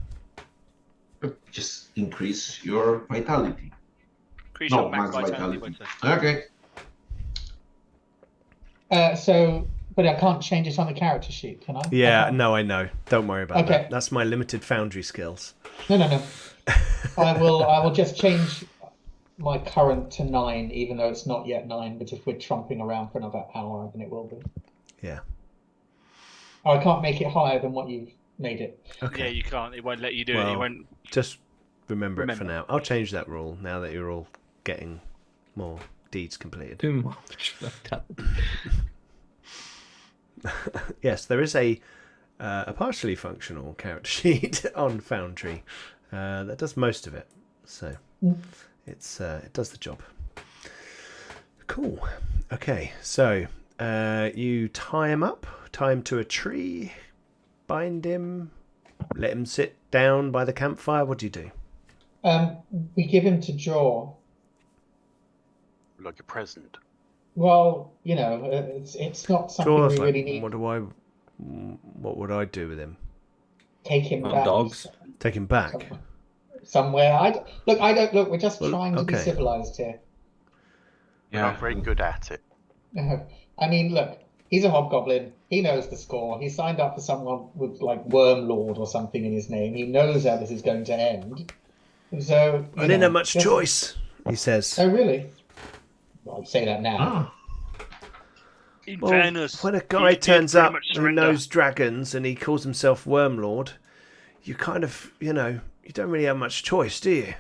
Just increase your vitality. Increase No, your max max vitality. vitality. by 2. Okay. but I can't change it on the character sheet, can I? Yeah, I can't. no, I know. Don't worry about Okay. that. That's my limited foundry skills. No. I will just change my current to 9, even though it's not yet 9. But if we're trumping around for another hour, then it will be. Yeah. Oh, I can't make it higher than what you've made it. Okay. Yeah, you can't. It won't let you do it. Well, You won't. Just remember it for Remember. now. I'll change that rule now that you're all getting more deeds completed. Too much vitality. Yes, there is a partially functional character sheet on Foundry that does most of it. So it does the job. Cool. Okay, so you tie him up, tie him to a tree, bind him, let him sit down by the campfire. What do you do? We give him to Jaw. Like a present. Well, it's not something Jaw's we like, really need. what would I do with him? Take him Oh, back dogs. Take him back. somewhere. I don't look. We're just Well, trying to be okay. civilized here. We're not very good at it. I mean, look, he's a hobgoblin. He knows the score. He signed up for someone with like Wormlord or something in his name. He knows how this is going to end. So I didn't have much choice, he says. Oh, really? Well, I'd say that now. In Well, fairness, when a guy he did turns pretty up much who surrender. knows dragons and he calls himself Wormlord, you kind of, you don't really have much choice, do you?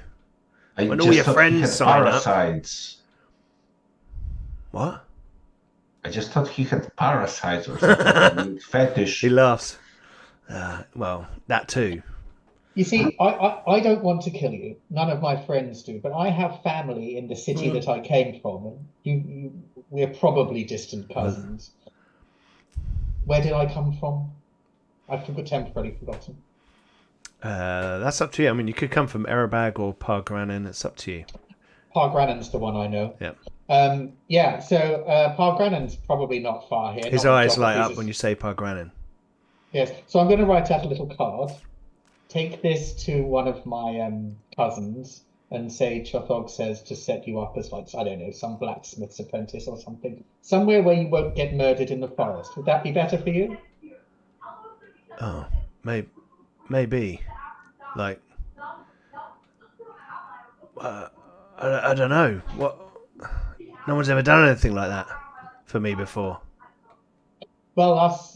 When all just your thought he friends had sign up. parasites. What? I just thought he had parasites or something. Fetish. He laughs. Well, that too. You see, I don't want to kill you. None of my friends do, but I have family in the city that I came from. And we're probably distant cousins. Where did I come from? I've temporarily forgotten. That's up to you. I mean, you could come from Erebag or Pargranen. It's up to you. Pargranen's the one I know. Yeah. So Pargranen's probably not far here. His not eyes with light geography, up when you say Pargranen. Yes. So I'm going to write out a little card. Take this to one of my cousins and say Chothog says to set you up as, like, I don't know, some blacksmith's apprentice or something. Somewhere where you won't get murdered in the forest. Would that be better for you? Oh, maybe. Like, I don't know. What? No one's ever done anything like that for me before. Well, us,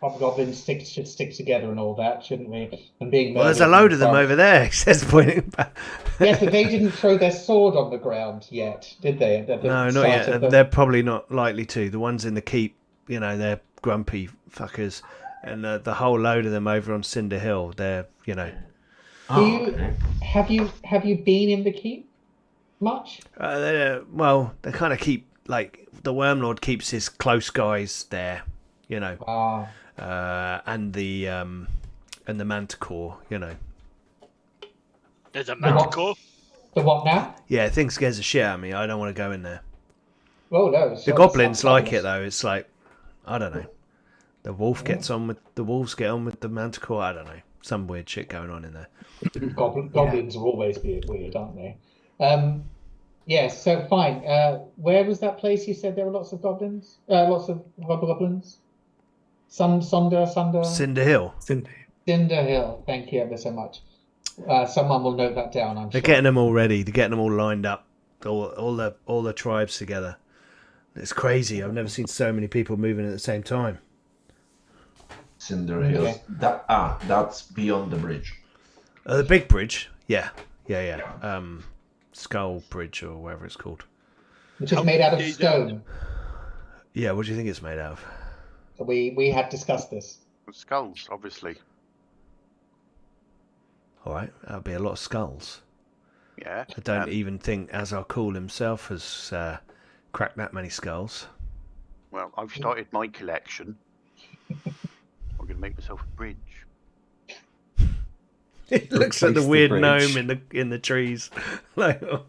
hobgoblins should stick together and all that, shouldn't we? And being Well, there's murdered a load in of the them forest. over there, he says, pointing back. Yes, but they didn't throw their sword on the ground yet, did they? No, not yet. They're probably not likely to. The ones in the keep, they're grumpy fuckers. And the whole load of them over on Cinder Hill, they're, Have you been in the keep much? they kind of keep, like, the Wormlord keeps his close guys there, and the Manticore, There's a Manticore. The what now? Yeah, the thing scares the shit out of me. I don't want to go in there. Oh no. The goblins like it though. It's like, I don't know. The wolf gets on with the wolves get on with the Manticore. I don't know. Some weird shit going on in there. Goblins are always weird, aren't they? Yes. So fine. Where was that place you said there were lots of goblins? Lots of hobgoblins. Sunder. Cinder Hill. Cinder. Cinder Hill. Thank you ever so much. Someone will note that down. I'm They're sure. getting them all ready. They're getting them all lined up. All the tribes together. It's crazy. I've never seen so many people moving at the same time. Cinder Hills. Okay. That's beyond the bridge. The big bridge. Yeah. Skull Bridge or whatever it's called. Which is made out of stone. Yeah. What do you think it's made out of? So we had discussed this. Skulls, obviously. All right. That'll be a lot of skulls. Yeah. I don't even think Azarkul himself has cracked that many skulls. Well, I've started my collection. I'm going to make myself a bridge. He looks at the Replace the weird bridge. gnome in the trees. Like, oh,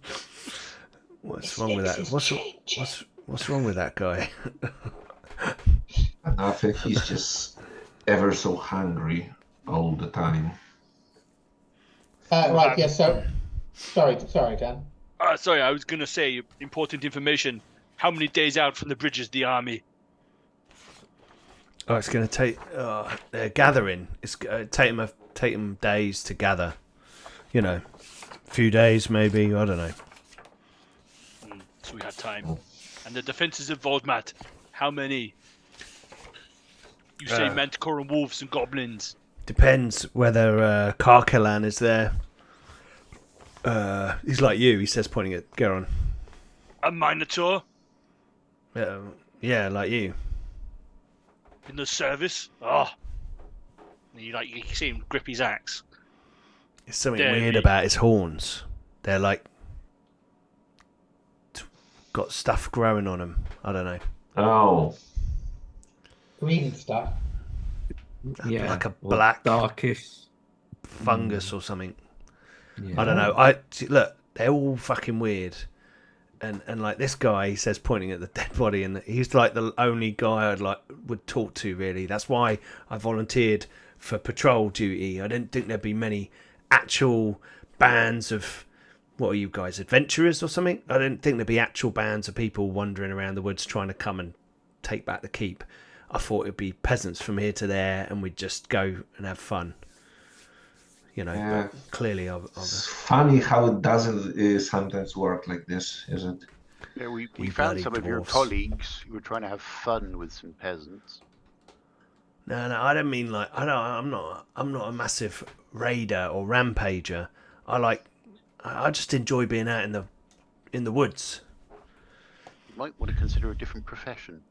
what's wrong with that? What's wrong with that guy? Nothing. He's just ever so hungry all the time. Right, yeah, so... Sorry, Dan. Sorry, I was going to say important information. How many days out from the bridge is the army? Oh, it's going to take. They're gathering. It's take them days to gather. You know, a few days maybe. I don't know. So we had time. And the defences of Voldmat. How many? You say Manticore and wolves and goblins. Depends whether Karkalan is there. He's like you. He says, pointing at Geron. A Minotaur Yeah, like you. in the service. Oh. And you see him grip his axe. There's something Dare weird me. about his horns. They're like got stuff growing on them. I don't know. Oh, Green stuff. Yeah, like a or black darkish. fungus or something. Yeah. I don't know. Look, they're all fucking weird. And like this guy, he says, pointing at the dead body, and he's like the only guy would talk to really. That's why I volunteered for patrol duty. I didn't think there'd be many actual bands of, what are you guys, adventurers or something? I didn't think there'd be actual bands of people wandering around the woods trying to come and take back the keep. I thought it'd be peasants from here to there, and we'd just go and have fun. You know, Yeah. but clearly it's funny how it doesn't sometimes work like this, isn't it? Yeah, we You found bloody some of your dwarfs. colleagues who were trying to have fun with some peasants. No, I don't mean like I'm not a massive raider or rampager. I just enjoy being out in the woods. You might want to consider a different profession.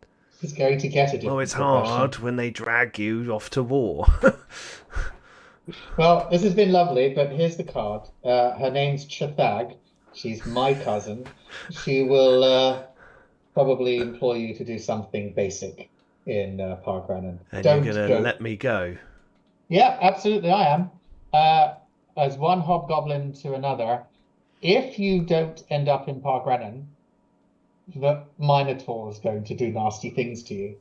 He's going to get a different Well, it's profession. hard when they drag you off to war. Well, this has been lovely, but here's the card. Her name's Chathag. She's my cousin. She will probably employ you to do something basic in Park Rannon. And Don't you're gonna go. let me go. Yeah, absolutely, I am. As one hobgoblin to another, if you don't end up in Park Rannon, the Minotaur is going to do nasty things to you.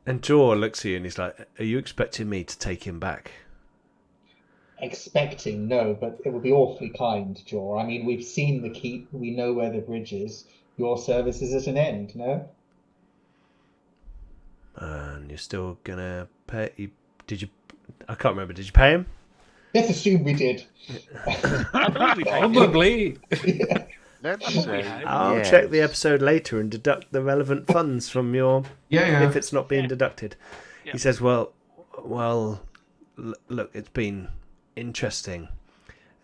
And Jor looks at you and he's like, "Are you expecting me to take him back?" Expecting, no, but it would be awfully kind, Jor. I mean, we've seen the keep, we know where the bridge is. Your service is at an end, no? And you're still gonna pay? Did you? I can't remember. Did you pay him? Let's assume we did. I believe we paid him. Probably. Let's say I'll yes. check the episode later and deduct the relevant funds from your Yeah. if it's not being deducted. Yeah. He says, well, look, it's been interesting.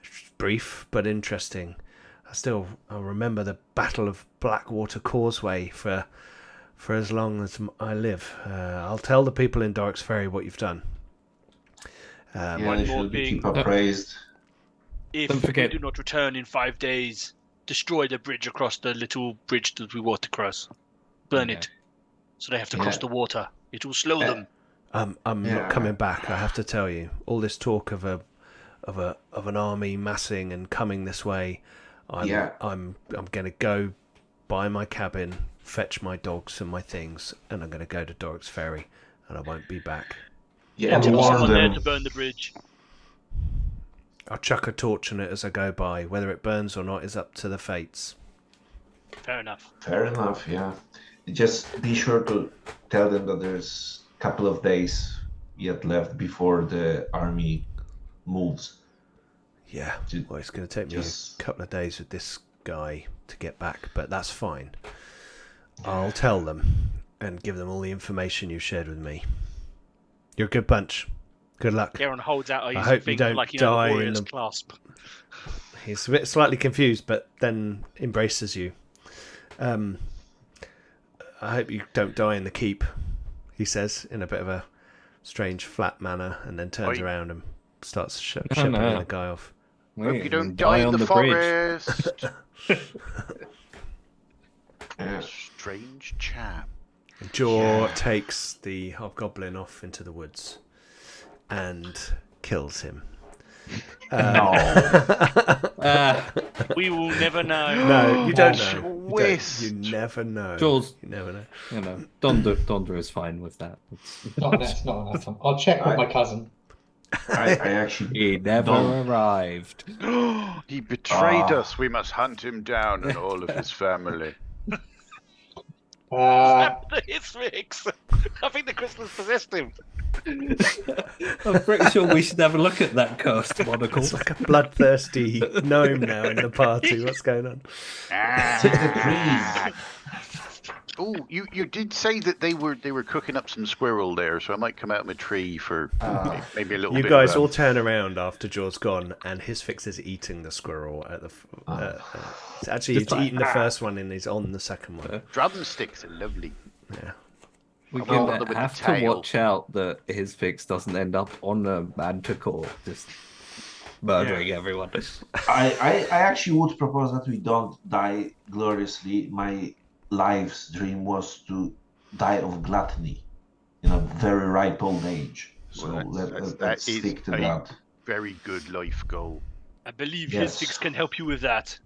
It's brief, but interesting. I'll remember the Battle of Blackwater Causeway for as long as I live. I'll tell the people in Dark's Ferry what you've done. Yeah, One they more should be thing. keep appraised. If Don't forget- we do not return in 5 days, destroy the bridge across the little bridge that we walked across. Burn Yeah. it. So they have to cross Yeah. the water. It will slow them. I'm Yeah. not coming back. I have to tell you, all this talk of an army massing and coming this way. I'm gonna go by my cabin, fetch my dogs and my things, and I'm gonna go to Doric's Ferry, and I won't be back. Yeah, Yeah, and Tell warn someone there warn to them. burn the bridge. I'll chuck a torch on it as I go by. Whether it burns or not is up to the fates. Fair enough. Fair enough, yeah. Just be sure to tell them that there's a couple of days yet left before the army moves. Yeah, Ju- well, it's going to take me just- a couple of days with this guy to get back, but that's fine. I'll tell them and give them all the information you shared with me. You're a good bunch. Good luck. Garon holds out his hope you finger don't like the die in warrior's the- clasp. He's a bit slightly confused, but then embraces you. I hope you don't die in the keep, he says in a bit of a strange, flat manner, and then turns Oi. around and starts No, shepherding no. the guy off. Hope you don't Die die in on the bridge. forest. Yeah. Strange chap. Jor Yeah. takes the hobgoblin off into the woods, and kills him. No. We will never know. No, you don't That's know. twist. You never know. Jules, You never know. you know, Donder is fine with that. It's not enough. I'll check with my cousin. I actually He never don't. arrived. He betrayed Ah. us. We must hunt him down and all of his family. His fix. I think the crystals possessed him. I'm pretty sure we should have a look at that cursed monocle. It's like a bloodthirsty gnome now in the party. What's going on? Take the trees. Oh, you did say that they were cooking up some squirrel there, so I might come out of my tree for maybe a little You bit. guys of, all turn around after Jaws gone, and his fix is eating the squirrel at the. Actually, he's eating the first one, and he's on the second one. drumsticks are lovely. Yeah. We're Well, going with to the have to tail. watch out that his fix doesn't end up on a manticore, just murdering everyone. I actually would propose that we don't die gloriously. My life's dream was to die of gluttony in a very ripe old age. So Well, let's that is stick to a that. very good life goal. I believe Yes. his fix can help you with that.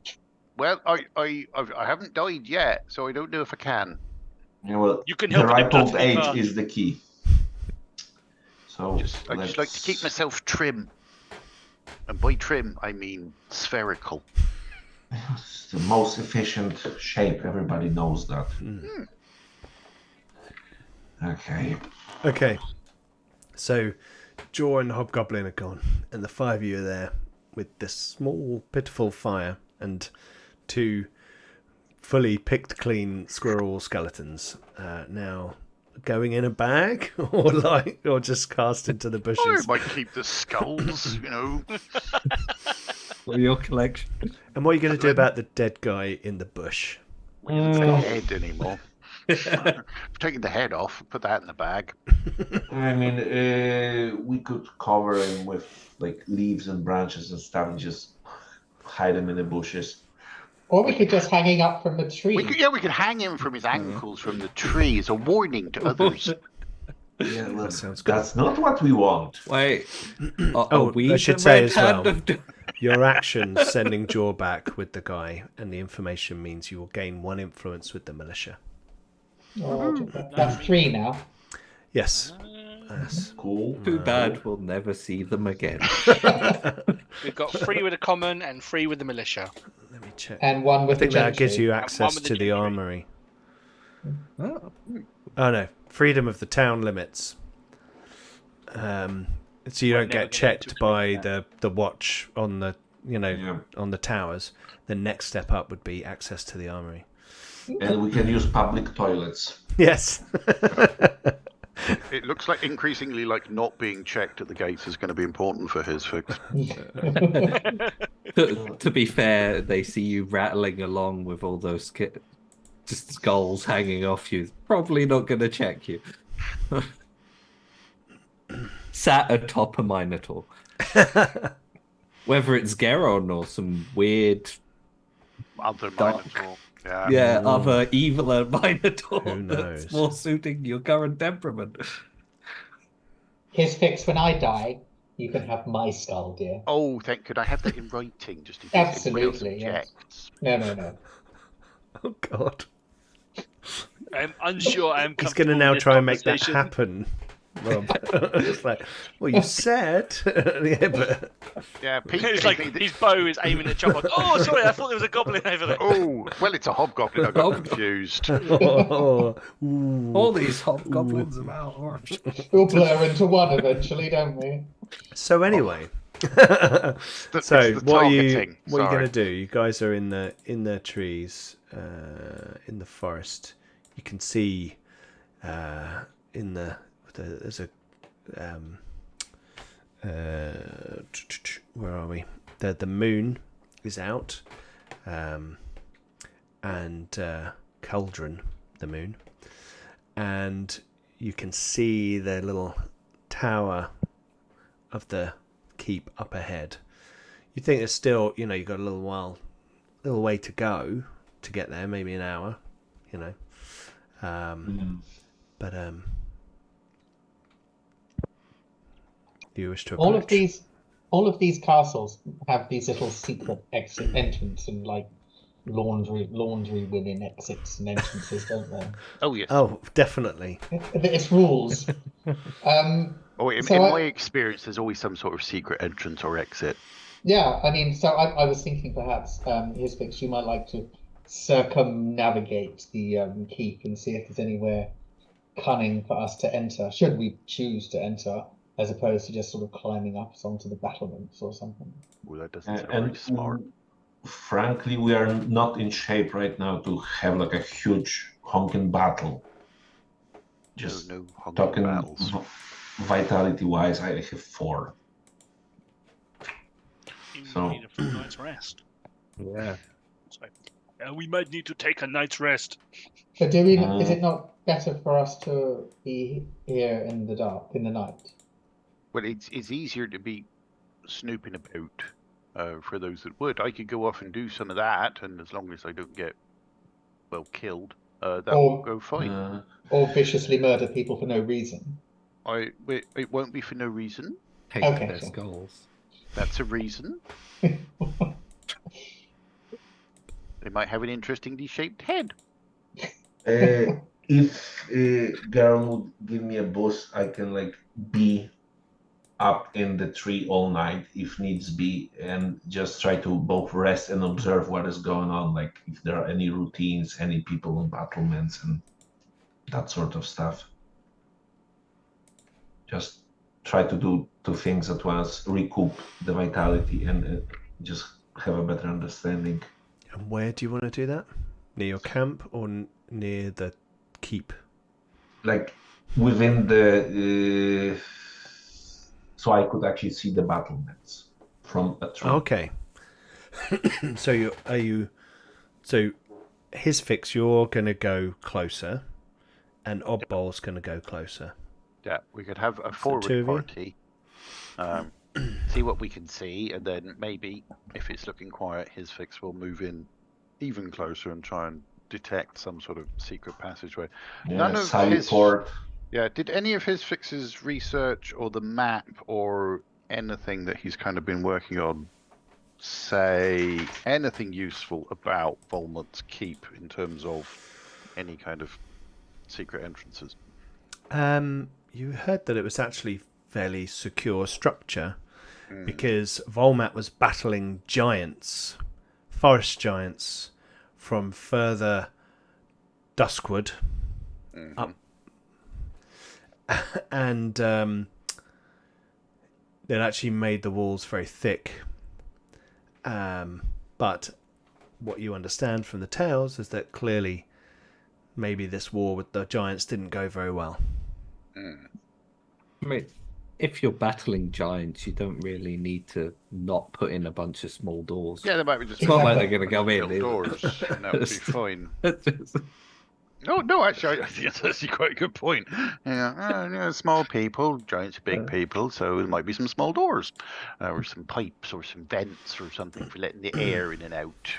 Well, I haven't died yet, so I don't know if I can. Yeah, well, You can the help with the ripe old gluttony age part. is the key. So I just like to keep myself trim, and by trim I mean spherical. It's the most efficient shape. Everybody knows that. Okay. Okay. So, Jaw and Hobgoblin are gone, and the five of you are there with this small, pitiful fire and two fully picked clean squirrel skeletons. Now, going in a bag, or just cast into the I bushes. might keep the skulls, you know. For your collection. And what are you going to do about the dead guy in the bush? We haven't got the head anymore. Taking the head off, put that in the bag. I mean, we could cover him with like leaves and branches and stuff and just hide him in the bushes. Or we could just hang him up from the tree. We could hang him from his ankles from the tree as a warning to others. Yeah, well, That sounds good. that's not what we want. Wait. Oh, we I should the say red as well. hand of doom? Your action sending Jaw back with the guy, and the information means you will gain 1 influence with the militia. Oh, that's 3 now. Yes. Yes. Cool. Too bad we'll never see them again. We've got 3 with the common and 3 with the militia. Let me check. And 1 I with think the that gives gentry. you one access with the to the gentry. armory. Oh. Oh no, freedom of the town limits. So you don't We're never get gonna checked get to by that. the watch on the Yeah. on the towers. The next step up would be access to the armory. And we can use public toilets. Yes. It looks like increasingly like not being checked at the gates is going to be important for his fix. To be fair, they see you rattling along with all those just skulls hanging off you. Probably not going to check you. Sat atop a Minotaur. Whether it's Geron or some weird, Other Dark. Minotaur. other eviler Minotaur Who knows? that's more suiting your current temperament. His fix when I die, you can have my skull, dear. Oh, could I have that in writing just in case anybody else Absolutely, yes. objects? No. Oh God. I'm unsure. I'm He's going to comfortable now with this try and make that conversation. happen. Rob. It's like, well, you said, yeah, but Yeah, Pete. It's like his bow is aiming at Chopper. Oh, sorry, I thought there was a goblin over there. Oh, well, it's a hobgoblin. I got confused. oh, ooh. All these hobgoblins about orange. We'll blur into one eventually, don't we? So anyway, It's so the what are you targeting, going sorry. to do? You guys are in the trees, in the forest. You can see there's a where are we? The moon is out, and Cauldron, the moon, and you can see the little tower of the keep up ahead. You think there's still, you've got a little way to go to get there, maybe an hour, but Do you wish to All approach? all of these castles have these little secret exit entrance and like laundry women exits and entrances, don't they? Oh yes. Oh, definitely. It's rules. Oh, in So my experience, there's always some sort of secret entrance or exit. yeah, I mean, so I was thinking perhaps his fix, you might like to circumnavigate the keep and see if there's anywhere cunning for us to enter, should we choose to enter, as opposed to just sort of climbing up onto the battlements or something. Well, that doesn't sound very smart. Frankly, we are not in shape right now to have like a huge honking battle. Just no honking talking battles. vitality-wise, I have 4. You So- need a full night's rest. Yeah. So, we might need to take a night's rest. But do we? Is it not better for us to be here in the dark, in the night? Well, it's easier to be snooping about for those that would. I could go off and do some of that, and as long as I don't get, well, killed, that will go fine. Or viciously murder people for no reason? It won't be for no reason. Take Okay, their sure. skulls. That's a reason. They might have an interestingly shaped head. If Garen would give me a boost, I can like be up in the tree all night if needs be, and just try to both rest and observe what is going on, like if there are any routines, any people on battlements, and that sort of stuff. Just try to do 2 things at once: recoup the vitality and just have a better understanding. And where do you want to do that? Near your camp or near the keep? Like within the so I could actually see the battlements from a tree. Okay. So so his fix, you're gonna go closer, and Oddball's gonna go closer. Yeah, we could have a two forward of you? party. See what we can see, and then maybe if it's looking quiet, his fix will move in even closer and try and detect some sort of secret passageway. None of his- Port. Yeah, did any of his fixes research or the map or anything that he's kind of been working on say anything useful about Volmut's keep in terms of any kind of secret entrances? You heard that it was actually fairly secure structure because Volmat was battling giants, forest giants, from further Duskward up, and it actually made the walls very thick. But what you understand from the tales is that clearly maybe this war with the giants didn't go very well. I mean, if you're battling giants, you don't really need to not put in a bunch of small doors. Yeah, they might be just It's not like Exactly. they're going to go in. built is doors, and that would be fine. it? No, actually, I think that's actually quite a good point. Yeah, small people, giants are big people, so there might be some small doors, or some pipes, or some vents, or something for letting the air in and out.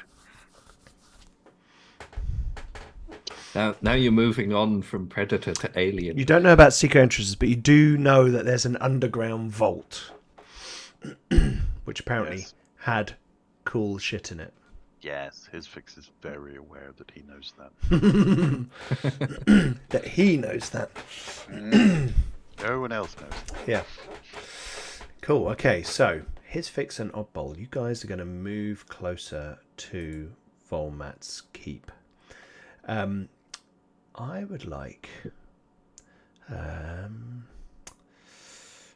Now you're moving on from Predator to Alien. You don't know about secret entrances, but you do know that there's an underground vault, which apparently Yes. had cool shit in it. Yes, his fix is very aware that he knows that. That he knows that. No one else knows. Yeah. Cool. Okay, so his fix and Oddball, you guys are going to move closer to Volmat's keep. I would like.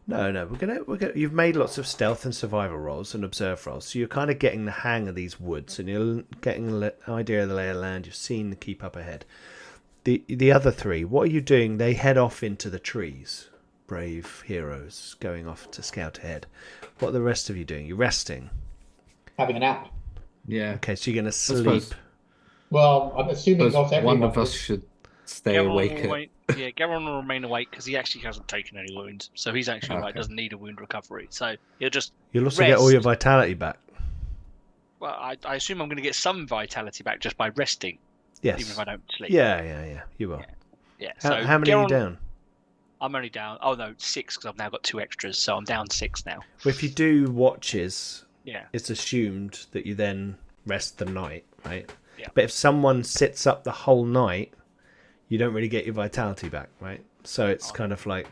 No. We're gonna. You've made lots of stealth and survival rolls and observe rolls, so you're kind of getting the hang of these woods, and you're getting an idea of the lay of the land. You've seen the keep up ahead. The other 3, what are you doing? They head off into the trees. Brave heroes going off to scout ahead. What are the rest of you doing? You're resting. Having a nap. Yeah. Okay, so you're gonna sleep. suppose- Well, I'm assuming not everyone. One of us is. should stay Garon awake. will wait. Yeah, Garon will remain awake because he actually hasn't taken any wounds, so he's actually Okay. doesn't need a wound recovery. So he'll just. You'll also get all rest. your vitality back. Well, I assume I'm going to get some vitality back just by resting, Yes. even if I don't sleep. Yeah. You will. Yeah. How So many are you Garon- down? I'm only down. Oh no, 6 because I've now got 2 extras, so I'm down 6 now. Well, if you do watches, Yeah. it's assumed that you then rest the night, right? Yeah. But if someone sits up the whole night, you don't really get your vitality back, right? So it's kind of like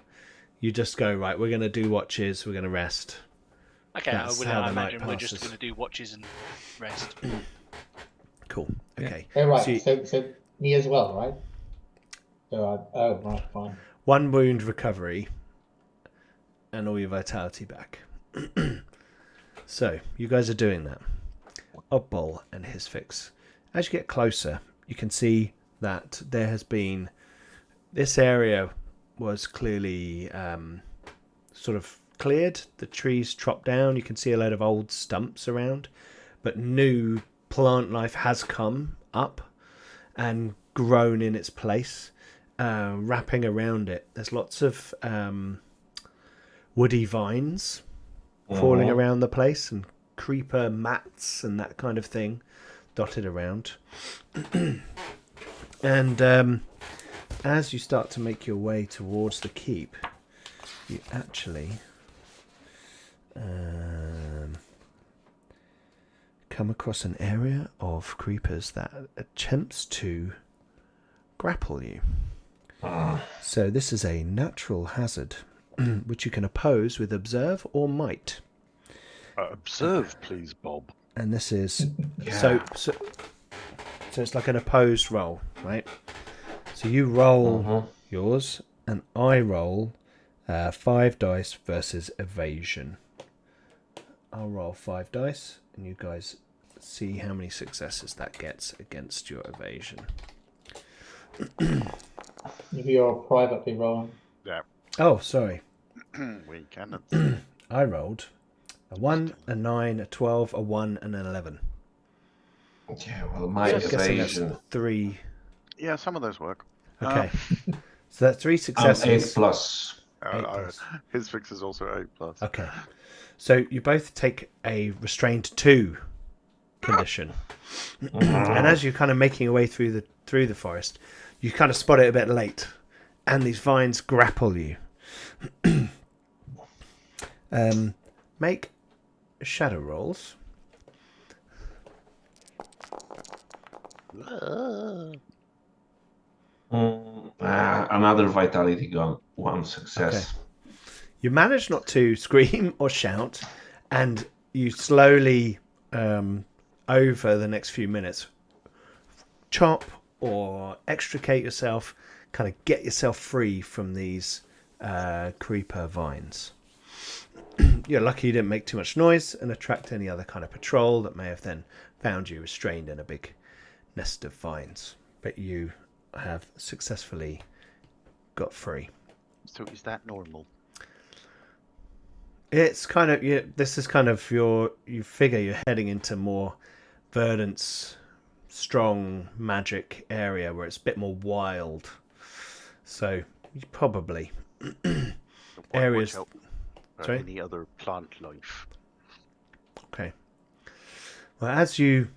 you just go, right, we're going to do watches, we're going to rest. Okay, That's I how the imagine night we're just passes. going to do watches and rest. Cool. Okay. Oh, right. So you- So me as well, right? So right, fine. 1 wound recovery and all your vitality back. So you guys are doing that. Oddball and his fix. As you get closer, you can see that there has been this area was clearly sort of cleared. The trees chopped down. You can see a load of old stumps around, but new plant life has come up and grown in its place, wrapping around it. There's lots of woody vines falling around the place and creeper mats and that kind of thing dotted around. And as you start to make your way towards the keep, you actually come across an area of creepers that attempts to grapple you. So this is a natural hazard which you can oppose with observe or might. Observe, please, Bob. And this is so it's like an opposed roll, right? So you roll yours and I roll 5 dice versus evasion. I'll roll 5 dice and you guys see how many successes that gets against your evasion. If you're privately rolling. Yeah, Oh, sorry. we cannot. I rolled a 1, a 9, a 12, a 1, and an 11. Yeah, well, my So I'm guessing that's evasion. 3. Yeah, some of those work. Okay. So that's 3 successes. 8 plus. 8 plus. His fix is also 8 plus. Okay. So you both take a restrained 2 condition. And as you're kind of making your way through the forest, you kind of spot it a bit late. And these vines grapple you. Make shadow rolls. Another vitality gone. 1 success. You manage not to scream or shout, and you slowly, over the next few minutes, chop or extricate yourself, kind of get yourself free from these creeper vines. You're lucky you didn't make too much noise and attract any other kind of patrol that may have then found you restrained in a big nest of vines. But you have successfully got free. So is that normal? It's kind of this is kind of you figure you're heading into more Verdant's strong magic area where it's a bit more wild. So you probably areas. Watch out for Sorry? any other plant life. Okay. Well, as you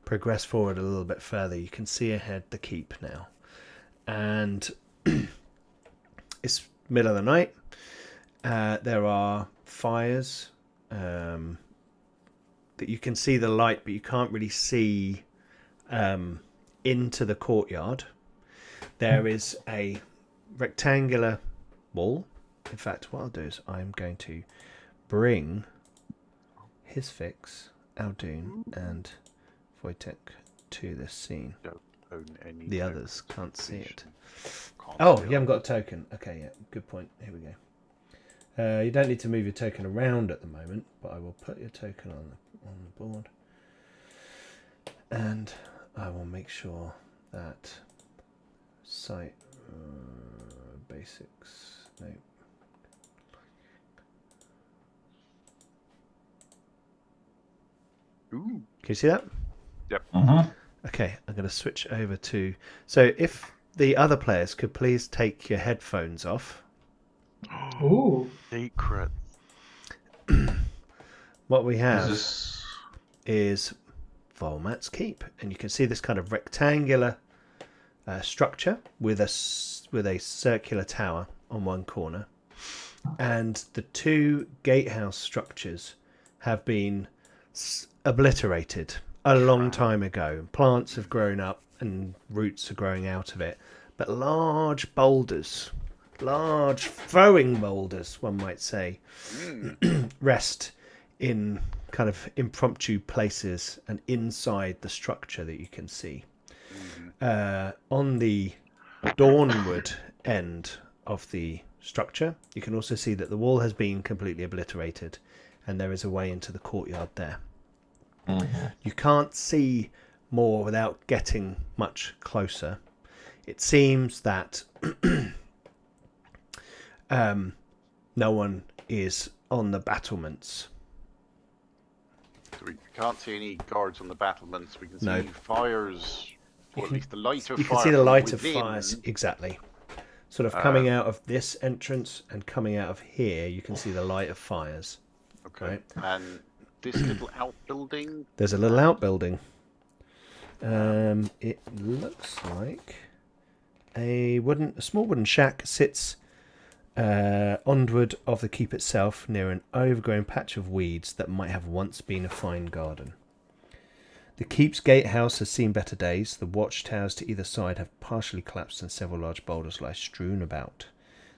progress forward a little bit further, you can see ahead the keep now, and it's middle of the night. There are fires that you can see the light, but you can't really see into the courtyard. There is a rectangular wall. In fact, what I'll do is I'm going to bring his fix, Aldoon, and Wojtek to this scene. Don't own any. The others can't see it. Can't Oh, see you it. haven't got a token. Okay, yeah, good point. Here we go. You don't need to move your token around at the moment, but I will put your token on the board, and I will make sure that site basics. No. Ooh. Can you see that? Okay, I'm going to switch over to. So if the other players could please take your headphones off. Ooh. Secret. What we have This is Volmat's Keep, and you can see this kind of rectangular structure with a circular tower on one corner, and the two gatehouse structures have been obliterated a long time ago. Plants have grown up and roots are growing out of it, but large boulders, large throwing boulders, one might say, rest in kind of impromptu places and inside the structure that you can see. On the Dawnwood end of the structure, you can also see that the wall has been completely obliterated and there is a way into the courtyard there. You can't see more without getting much closer. It seems that no one is on the battlements. So we can't see any guards on the battlements. We can see No. fires, or at least the light of fire. You can see the light of within. fires, exactly. Sort of coming out of this entrance and coming out of here, you can see the light of fires. Okay. Right. And this little outbuilding. There's a little outbuilding. It looks like a small wooden shack sits onward of the keep itself, near an overgrown patch of weeds that might have once been a fine garden. The keep's gatehouse has seen better days. The watchtowers to either side have partially collapsed and several large boulders lie strewn about.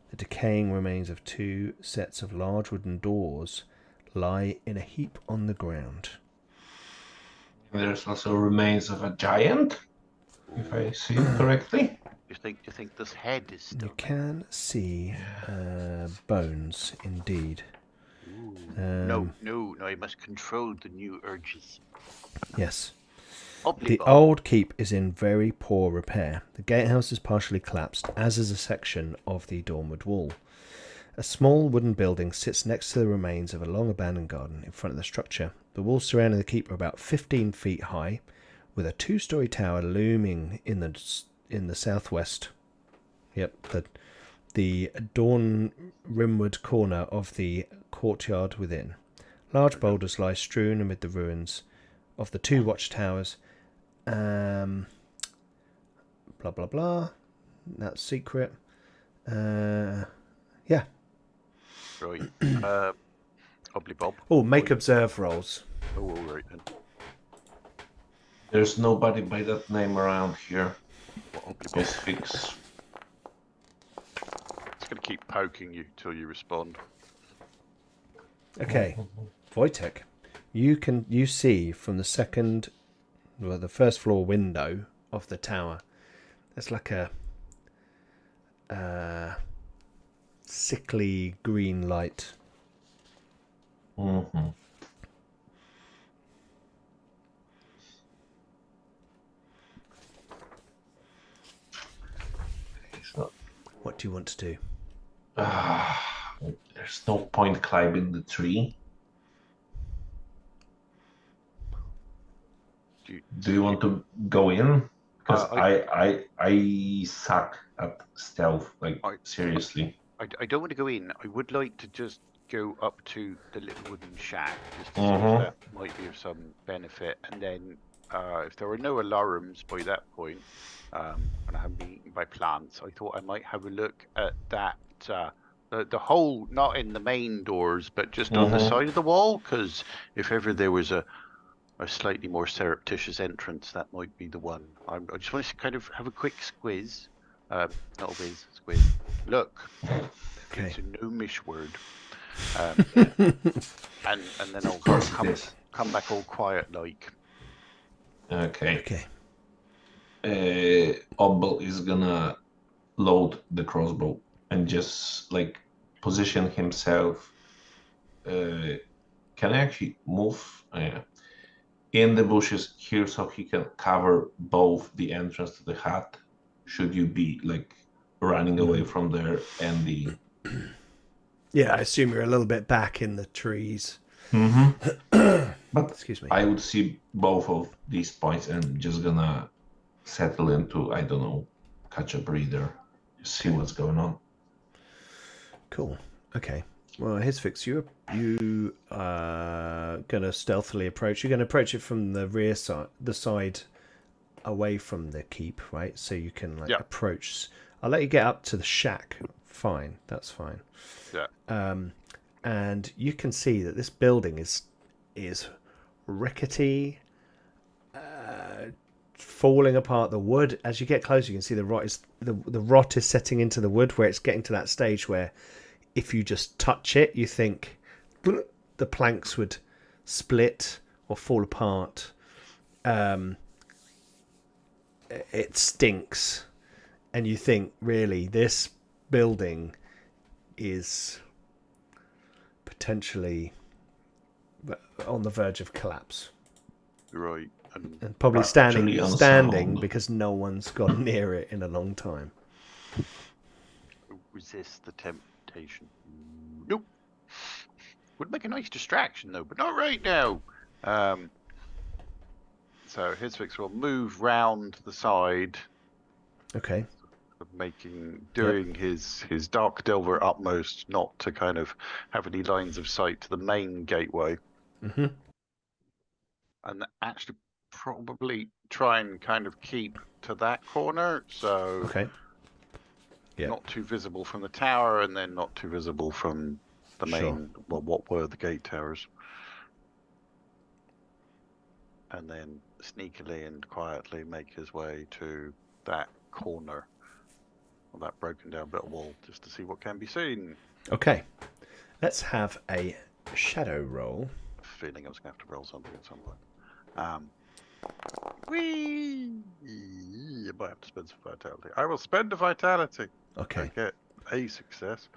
The decaying remains of two sets of large wooden doors lie in a heap on the ground. There's also remains of a giant, if I see it correctly. You think this head is still? You can see bones, indeed. No, I must control the new urges. Yes. Obbly The bob. old keep is in very poor repair. The gatehouse is partially collapsed, as is a section of the Dawnwood wall. A small wooden building sits next to the remains of a long abandoned garden in front of the structure. The walls surrounding the keep are about 15 feet high, with a two-story tower looming in the southwest. Yep, the dawn rimward corner of the courtyard within. Large boulders lie strewn amid the ruins of the two watchtowers. Blah blah blah. That's secret. Yeah. Right. Obbly bob. Oh, make observe rolls. Oh, all right then. There's nobody by that name around here. What obbly bob? Miss Fix. It's gonna keep poking you till you respond. Okay, Wojtek, you see from the first floor window of the tower, there's like a sickly green light. Mm-hmm. So, What do you want to do? there's no point climbing the tree. Do you want to go in? Because I suck at stealth, like seriously. I don't want to go in. I would like to just go up to the little wooden shack, just to see Mhm. if that might be of some benefit. And then, if there were no alarms by that point, and I haven't been eaten by plants, I thought I might have a look at that. The hole, not in the main doors, but just on the Mhm. side of the wall, because if ever there was a slightly more surreptitious entrance, that might be the one. I just want to kind of have a quick squiz. Not a whiz, squiz. Look. Okay. It's a gnomish word. And then I'll course it is. come back all quiet like. Okay. Okay. Obel is gonna load the crossbow and just like position himself. Can I actually move in the bushes here so he can cover both the entrance to the hut? Should you be like running away from there and the? Yeah, I assume you're a little bit back in the trees. Mm-hmm. But Excuse me. I would see both of these points and just gonna settle into, I don't know, catch a breather, see what's going on. Cool. Okay. Well, here's Fix. You are gonna stealthily approach. You're gonna approach it from the rear side, the side away from the keep, right? So you can like Yeah. approach. I'll let you get up to the shack fine. That's fine. Yeah. And you can see that this building is rickety, falling apart. The wood, as you get closer, you can see the rot is setting into the wood, where it's getting to that stage where if you just touch it, you think the planks would split or fall apart. It stinks, and you think, really, this building is potentially on the verge of collapse. Right. And probably Actually standing unsound. because no one's gone near it in a long time. Resist the temptation. Nope. Would make a nice distraction though, but not right now. So Hisfix will move round the side, Okay. doing his Dark Delver utmost not to kind of have any lines of sight to the main gateway. Mm-hmm. And actually probably try and kind of keep to that corner, so Okay. Yeah. not too visible from the tower, and then not too visible from the main. Sure. Well, what were the gate towers? And then sneakily and quietly make his way to that corner of that broken down bit of wall, just to see what can be seen. Okay. Let's have a shadow roll. Feeling I was going to have to roll something at some point. Whee! I might have to spend some vitality. I will spend a vitality. Okay. I get a success.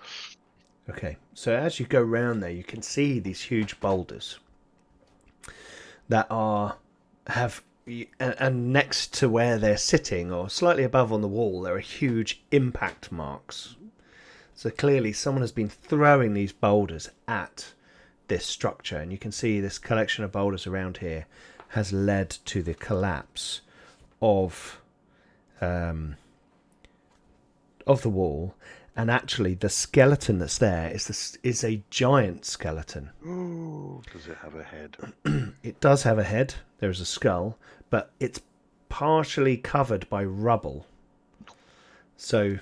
Okay. So as you go round there, you can see these huge boulders that and next to where they're sitting, or slightly above on the wall, there are huge impact marks. So clearly someone has been throwing these boulders at this structure, and you can see this collection of boulders around here has led to the collapse of the wall. And actually the skeleton that's there is a giant skeleton. Ooh, does it have a head? It does have a head. There's a skull, but it's partially covered by rubble. So,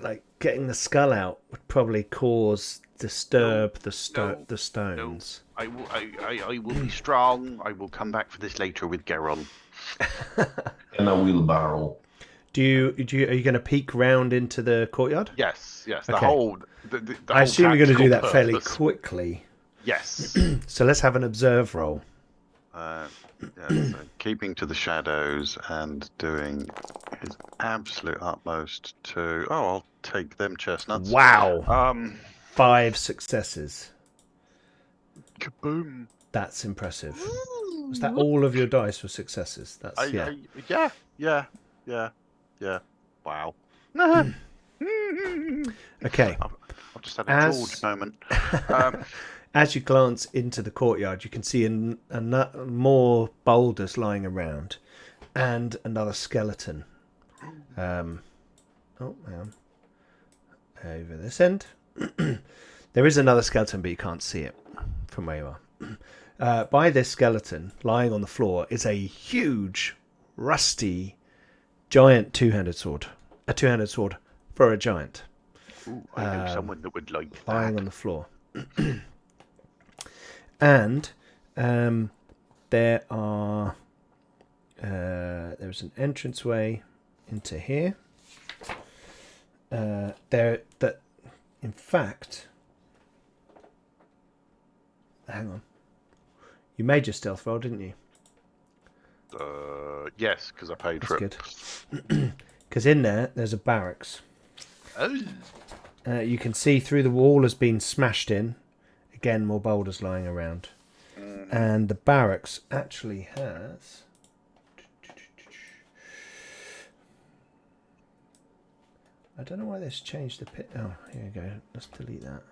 like, getting the skull out would probably disturb the stones. I will be strong. I will come back for this later with Geron. And a wheelbarrow. Are you going to peek round into the courtyard? Yes. The Okay. whole. I assume you're going to do that tactical fairly purpose. quickly. Yes. So let's have an observe roll. So keeping to the shadows and doing his absolute utmost to. Oh, I'll take them chestnuts. Wow. 5 successes. Kaboom. That's impressive. Was that all of your dice were successes? That's Yeah. Wow. Okay. I've just had a George moment. As you glance into the courtyard, you can see more boulders lying around, and another skeleton. Hang on. Over this end, there is another skeleton, but you can't see it from where you are. By this skeleton, lying on the floor, is a huge, rusty, giant two-handed sword. A two-handed sword for a giant. Ooh, I know someone that would like Lying that. on the floor. And there's an entranceway into here. In fact, hang on. You made your stealth roll, didn't you? Yes, because I paid for it. That's good. Because in there's a barracks. Oh. You can see through the wall has been smashed in. Again, more boulders lying around. And the barracks actually has... I don't know why this changed the pit. Oh, here we go. Let's delete that.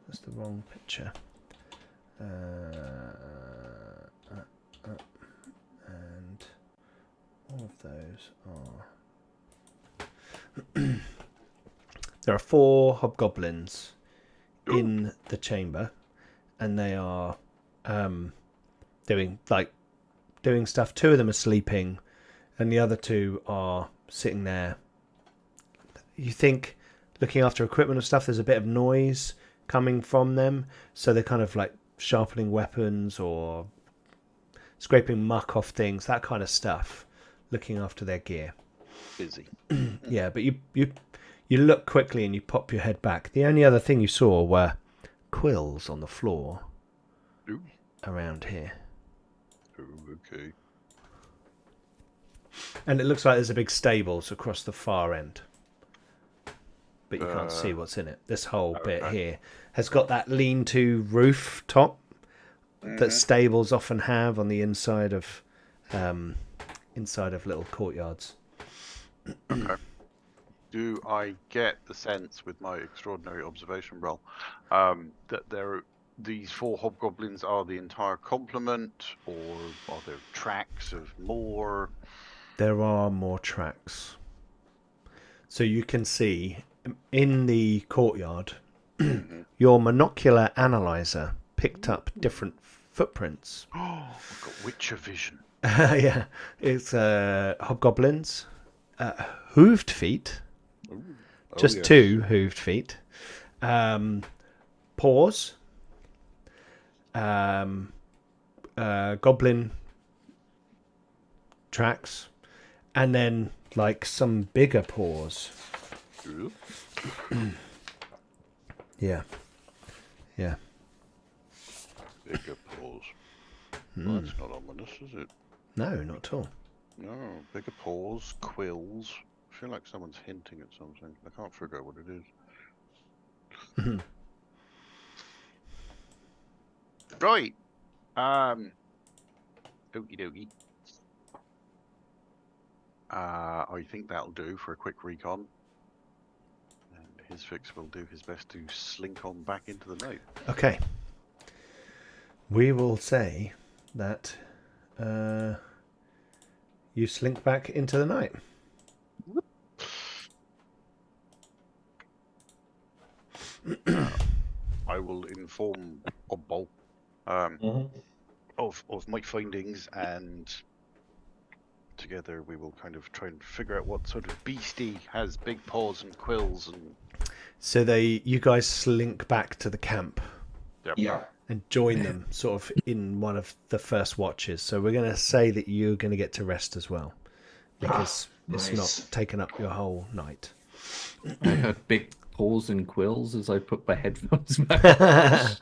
That's the wrong picture. And all of those are... There are 4 hobgoblins in the chamber, and they are doing stuff. 2 of them are sleeping, and the other 2 are sitting there. You think looking after equipment and stuff. There's a bit of noise coming from them, so they're kind of like sharpening weapons or scraping muck off things, that kind of stuff, looking after their gear. Busy. Yeah, but you look quickly and you pop your head back. The only other thing you saw were quills on the floor Ooh. around here. Oh, okay. And it looks like there's a big stables across the far end. But you can't see what's in it. This whole bit here has got that lean-to roof top that stables often have on the inside of little courtyards. Okay. Do I get the sense with my extraordinary observation roll that these 4 hobgoblins are the entire complement, or are there tracks of more? There are more tracks. So you can see in the courtyard, your monocular analyzer picked up different footprints. Oh, I've got Witcher vision. Yeah, it's hobgoblins, hooved feet, just yes. 2 hooved feet, paws, goblin tracks, and then like some bigger paws. Ooh. Yeah. Bigger paws. Well, that's not ominous, is it? No, not at all. No, bigger paws, quills. I feel like someone's hinting at something. I can't figure out what it is. Right. Okie dokie. I think that'll do for a quick recon. And his fix will do his best to slink on back into the night. Okay. We will say that you slink back into the night. I will inform Oddball of my findings, and together we will kind of try and figure out what sort of beastie has big paws and quills and. So you guys slink back to the camp. Yep. Yeah. And join them sort of in one of the first watches. So we're going to say that you're going to get to rest as well, because it's not taken up your whole night. I heard big paws and quills as I put my headphones back.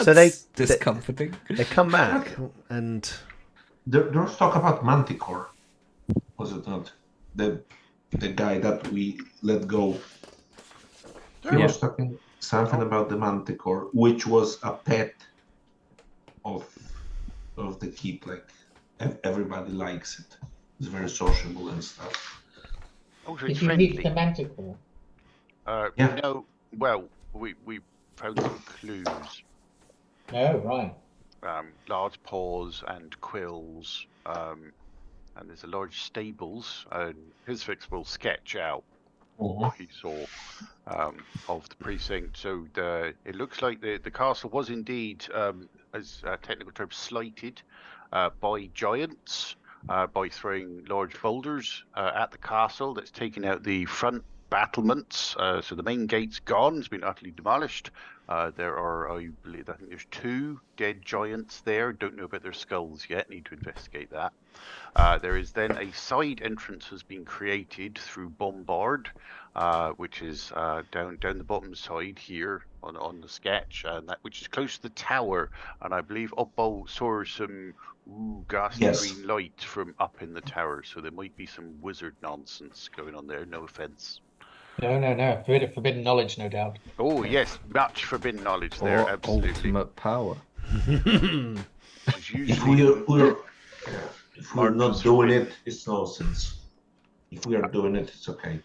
So they discomforting. They come back and There was talk about Manticore, was it not? The guy that we let go. He was talking something about the Manticore, which was a pet of the keep. Like everybody likes it. It's very sociable and stuff. Oh, so Did it's you friendly. meet the Manticore? Yeah. No, well, we found some clues. No, right. Large paws and quills, and there's a large stables, and his fix will sketch out what he saw of the precinct. So it looks like the castle was indeed, as a technical term, slighted by giants, by throwing large boulders at the castle. That's taken out the front battlements. So the main gate's gone. It's been utterly demolished. There are, I think there's 2 dead giants there. Don't know about their skulls yet. Need to investigate that. There is then a side entrance has been created through Bombard, which is down the bottom side here on the sketch, and which is close to the tower. And I believe Oppo saw some ghastly green light from up in the tower. So there might be some wizard nonsense going on there. No offense. No. Forbidden knowledge, no doubt. Oh yes, much forbidden knowledge there. Or Absolutely. ultimate power. If we're not doing it, it's nonsense. If we are doing it, it's okay.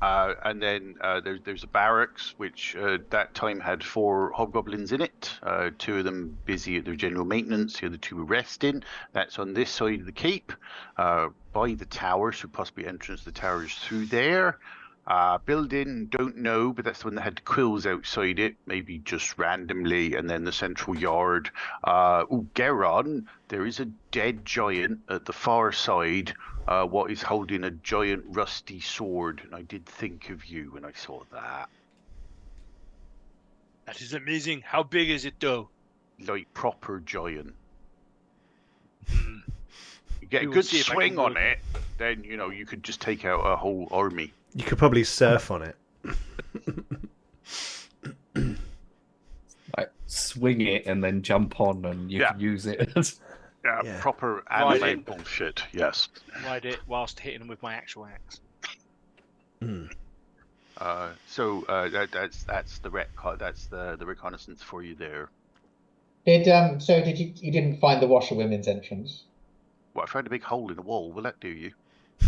And then there's a barracks, which that time had 4 hobgoblins in it. 2 of them busy at their general maintenance. The other 2 were resting. That's on this side of the keep, by the tower. So possibly entrance to the tower is through there. Building, don't know, but that's the one that had quills outside it, maybe just randomly, and then the central yard. Geron, there is a dead giant at the far side, what is holding a giant rusty sword, and I did think of you when I saw that. That is amazing. How big is it, though? Like proper giant. Hmm. You get a We will good see if I swing can on work it, then, you could just take out a whole army. You could probably surf on it. Like, swing it and then jump on, and you Yeah. can use it as. Yeah. Proper Right anime in. bullshit, yes. Ride it whilst hitting them with my actual axe. Mm. That's the reconnaissance for you there. Did you didn't find the washerwomen's entrance? Well, I found a big hole in the wall. Will that do you?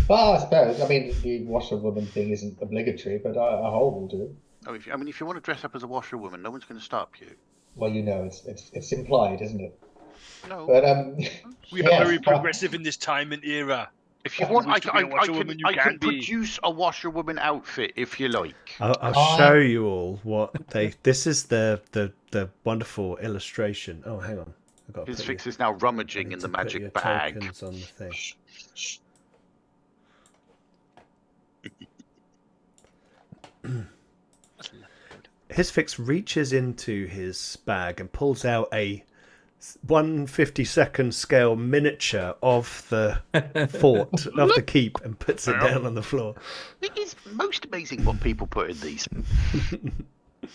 Well, I suppose. I mean, the washerwoman thing isn't obligatory, but a hole will do. Oh, if you want to dress up as a washerwoman, no one's going to stop you. Well, it's implied, isn't it? No. But We are yes, very progressive in this time and era. If you If you want, wish I to be a washerwoman, you can can be. produce a washerwoman outfit if you like. I'll show you all what they. This is the wonderful illustration. Oh, hang on. I've got to His put fix you- is now I rummaging need in to the put your magic bag. tokens on the thing. His fix reaches into his bag and pulls out a 1/52nd scale miniature of the fort, of the keep, and puts it down on the floor. It is most amazing what people put in these.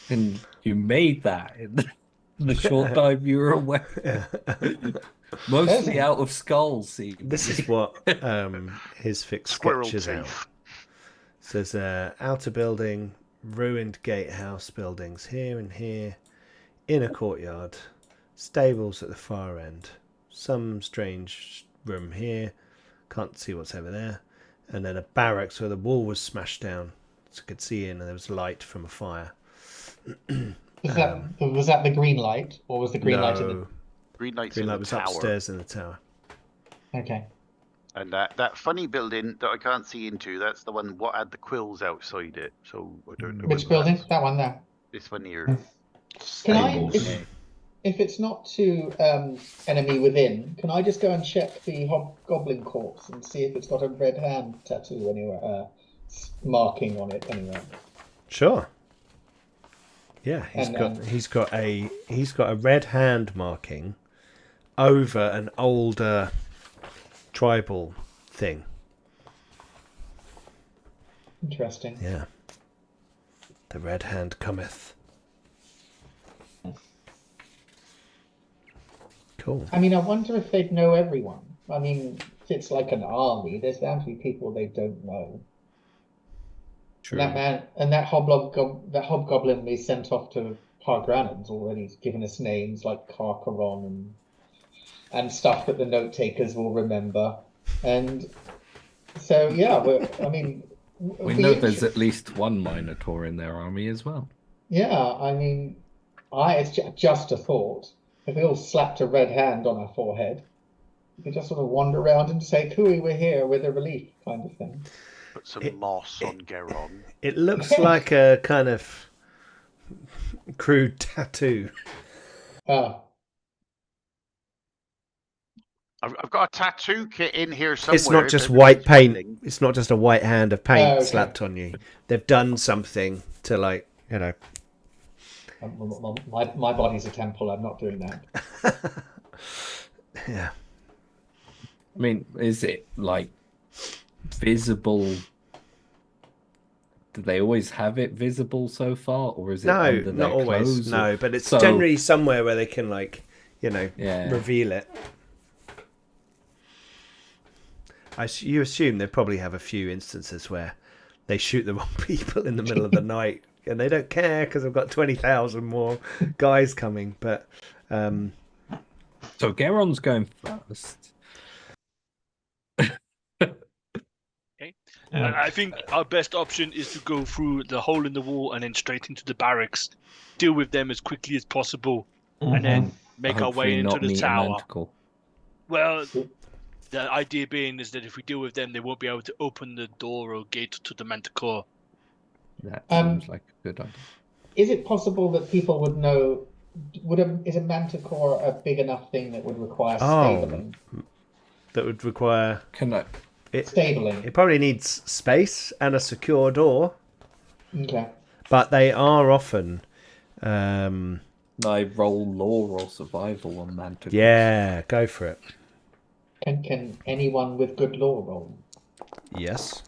And you made that in the short time you were away. Mostly out of skulls. This is what his fix Squirrel sketches out. teeth. So there's a outer building, ruined gatehouse buildings here and here, inner courtyard, stables at the far end, some strange room here, can't see what's over there, and then a barracks where the wall was smashed down, so you could see in, and there was light from a fire. was that the green light, or was the green light in the? Green light's Green in light the was tower. upstairs in the tower. Okay. And that funny building that I can't see into, that's the one what had the quills outside it. So I don't know. Which whether building? that's That one there. This one here. Can I, Stables. if it's not too enemy within, can I just go and check the hobgoblin corpse and see if it's got a red hand tattoo anywhere, marking on it anywhere? Sure. Yeah, he's got a red hand marking over an older tribal thing. Interesting. Yeah. The red hand cometh. Cool. I mean, I wonder if they'd know everyone. I mean, if it's like an army, there's bound to be people they don't know. True. And that man and that hobgoblin we sent off to Pargranon's already given us names like Carcaron and stuff that the note takers will remember. And so yeah, We know there's at least one Minotaur in their army as well. Yeah, I mean, it's just a thought. If we all slapped a red hand on our forehead, we could just sort of wander around and say, "Cooey, we're here with a relief," kind of thing. Put some moss on Geron. It looks like a kind of crude tattoo. Ah, I've got a tattoo kit in here somewhere. It's not just if white anybody's paint. wondering. It's not just a white hand of paint Okay. slapped on you. They've done something to, like, you know. my body's a temple. I'm not doing that. Yeah. I mean, is it like visible? Do they always have it visible so far, or is it No, under their not always. clothes? No, but it's So- generally somewhere where they can, like, you know, Yeah. reveal it. You assume they probably have a few instances where they shoot the wrong people in the middle of the night, and they don't care because they've got 20,000 more guys coming. But So Geron's going first. I think our best option is to go through the hole in the wall and then straight into the barracks, deal with them as quickly as possible, and then make our Hopefully way into not the meet a tower. manticore. Well, the idea being is that if we deal with them, they won't be able to open the door or gate to the manticore. That Um, seems like a good idea. Is it possible that people would know? Is a manticore a big enough thing that would require stabling? That would require Can I? Stabling. it probably needs space and a secure door, Okay. but they are often Can I roll lore or survival on manticores? yeah, go for it. Can anyone with good lore roll? Yes.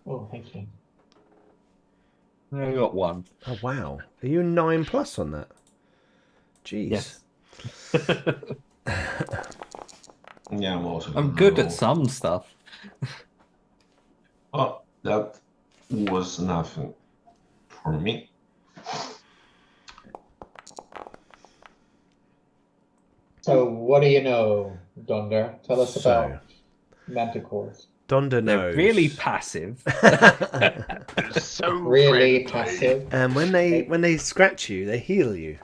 Oh, thank you. I got 1. Oh wow. Are you 9+ on that? Jeez. Yes. Yeah, I'm also. I'm good at some stuff. Oh, that was nothing for me. So, what do you know, Donder? Tell us So- about manticores. Donda They're knows. really passive. So Really friendly. passive. And when they scratch you, they heal you.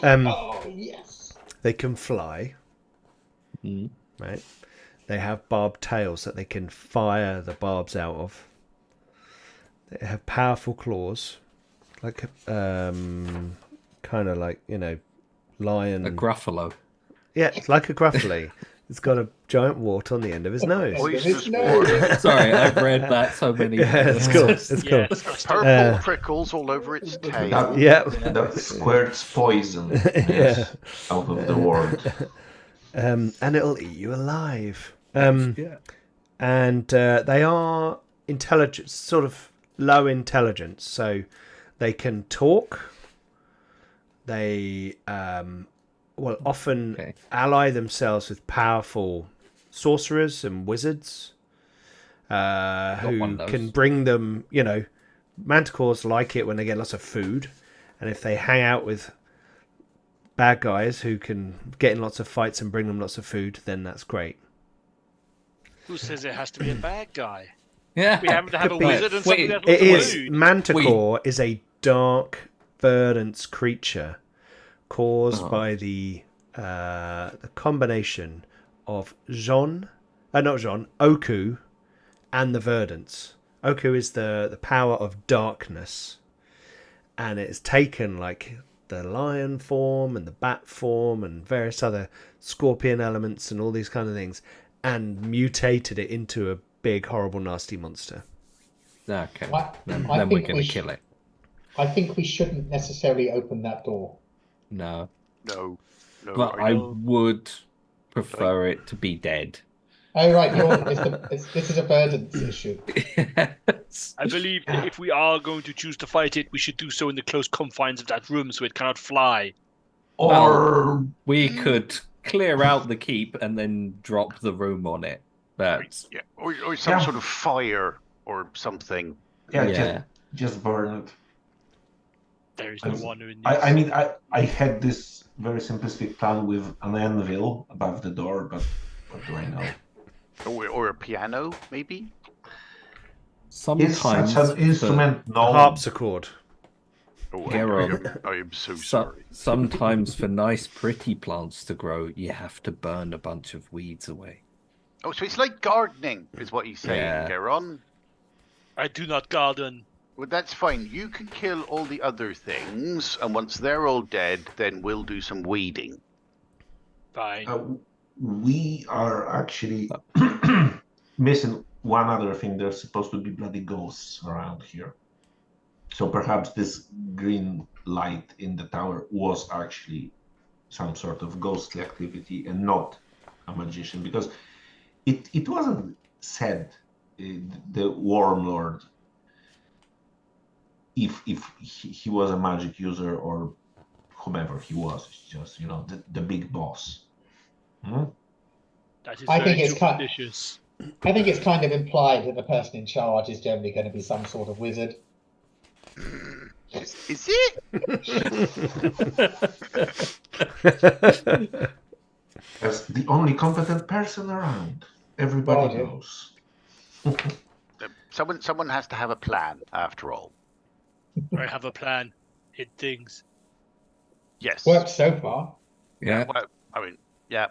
Oh yes. They can fly. Mm. Right. They have barbed tails that they can fire the barbs out of. They have powerful claws, like kind of like lion. A Gruffalo. Yeah, it's like a Gruffalo. It's got a giant wart on the end of his nose. Oysters No. wart. Sorry, I've read that so many Yeah, times. it's cool. It's cool. Yes. Purple prickles all over its tail. That, Yeah. that squirts poison out of the world. And it'll eat you alive. Yeah. And they are intelligent, sort of low intelligence, so they can talk. They will often ally themselves with powerful sorcerers and wizards who can bring them, manticores like it when they get lots of food, and if they hang out with bad guys who can get in lots of fights and bring them lots of food, then that's great. Who says it has to be a bad guy? Yeah. We happen to have a be. wizard and something that It wants is food. Manticore is a dark verdance creature caused by the combination of Oku, and the verdance. Oku is the power of darkness, and it's taken like the lion form and the bat form and various other scorpion elements and all these kind of things, and mutated it into a big, horrible, nasty monster. Okay. Then I we're think going to kill it. I think we shouldn't necessarily open that door. No. No. But I would prefer it to be dead. Oh right, this is a verdance issue. Yes. I believe that if we are going to choose to fight it, we should do so in the close confines of that room so it cannot fly. Or We could clear out the keep and then drop the room on it. That's Yeah, or some sort of fire or something. just burn it. There is no wonder in this. I mean, I had this very simplistic plan with an anvil above the door, but what do I know? Or a piano, maybe? Is sometimes such an instrument A known? harpsichord. Oh, Hero. I am so sorry. Sometimes for nice, pretty plants to grow, you have to burn a bunch of weeds away. Oh, so it's like gardening, is what he's saying, Yeah. Geron. I do not garden. Well, that's fine. You can kill all the other things, and once they're all dead, then we'll do some weeding. Fine. We are actually missing one other thing. There's supposed to be bloody ghosts around here. So perhaps this green light in the tower was actually some sort of ghostly activity and not a magician, because it wasn't said the Worm Lord if he was a magic user or whomever he was. It's just the big boss. That is I very think it's kind- superstitious. I think it's kind of implied that the person in charge is generally going to be some sort of wizard. Is it? As the only competent person around. Everybody Roger. knows. Someone has to have a plan, after all. I have a plan. Hid things. Yes. Worked so far. Yeah. Well, I mean, yeah.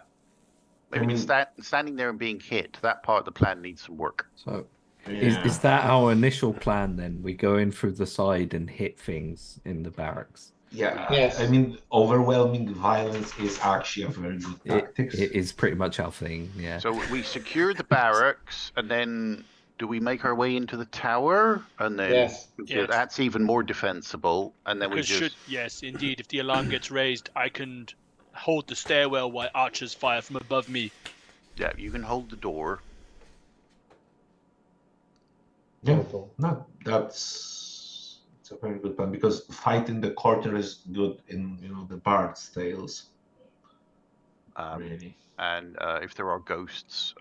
Maybe I mean- standing there and being hit, that part of the plan needs some work. So Is that our initial plan then? We go in through the side and hit things in the barracks. Yeah, Yes. I mean, overwhelming violence is actually a very good tactics. It is pretty much our thing, yeah. So we secure the barracks, and then do we make our way into the tower? And then Yes. Yes. that's even more defensible. And then Because yes, indeed, if the alarm gets raised, I can hold the stairwell while archers fire from above me. yeah, you can hold the door. Yeah, no, it's a very good plan because fighting the quarter is good in the bard's tales. Really. And if there are ghosts,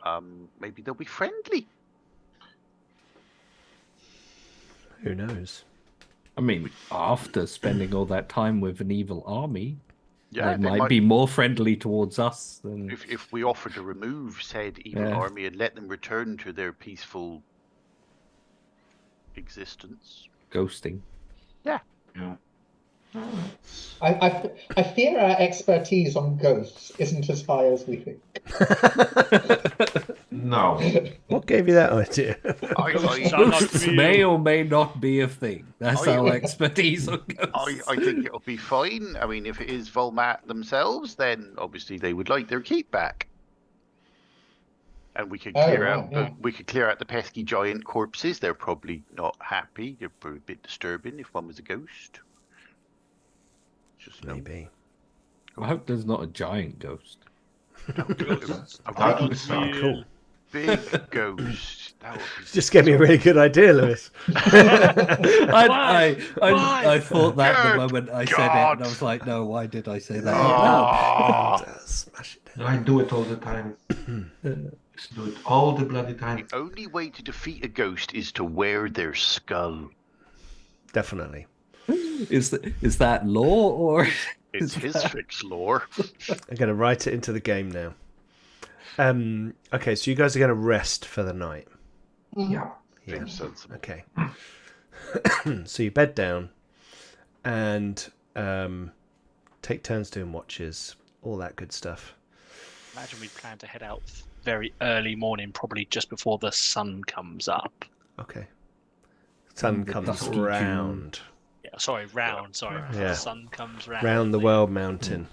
maybe they'll be friendly. Who knows? I mean, after spending all that time with an evil army, Yeah, they might be more friendly towards us than... If we offer to remove said evil army and let them return to their peaceful existence. Ghosting. Yeah. I fear our expertise on ghosts isn't as high as we think. No. What gave you that idea? Ghosts are not real. May or may not be a thing. That's our expertise on ghosts. I think it'll be fine. I mean, if it is Volmat themselves, then obviously they would like their keep back. And we could clear out the pesky giant corpses. They're probably not happy. They're probably a bit disturbing if one was a ghost. Just Maybe. I hope there's not a giant ghost. Ghosts A are really not Oh, cool. real. big ghost. That would be Just gave me a really good idea, Lewis. I thought that the Good moment I said it, God. and I was like, no, why did I say that? Smash it down. I do it all the time. Do it all the bloody time. The only way to defeat a ghost is to wear their skull. Definitely. Is that law or? It's his fix lore. I'm going to write it into the game now. Okay, so you guys are going to rest for the night. Yeah. Yeah. Seems sensible. Okay. So you bed down and take turns doing watches, all that good stuff. Imagine we plan to head out very early morning, probably just before the sun comes up. Okay. Sun The comes dusky round. Yeah, sorry, round. Sorry, Yeah. the sun comes round. Round the world mountain.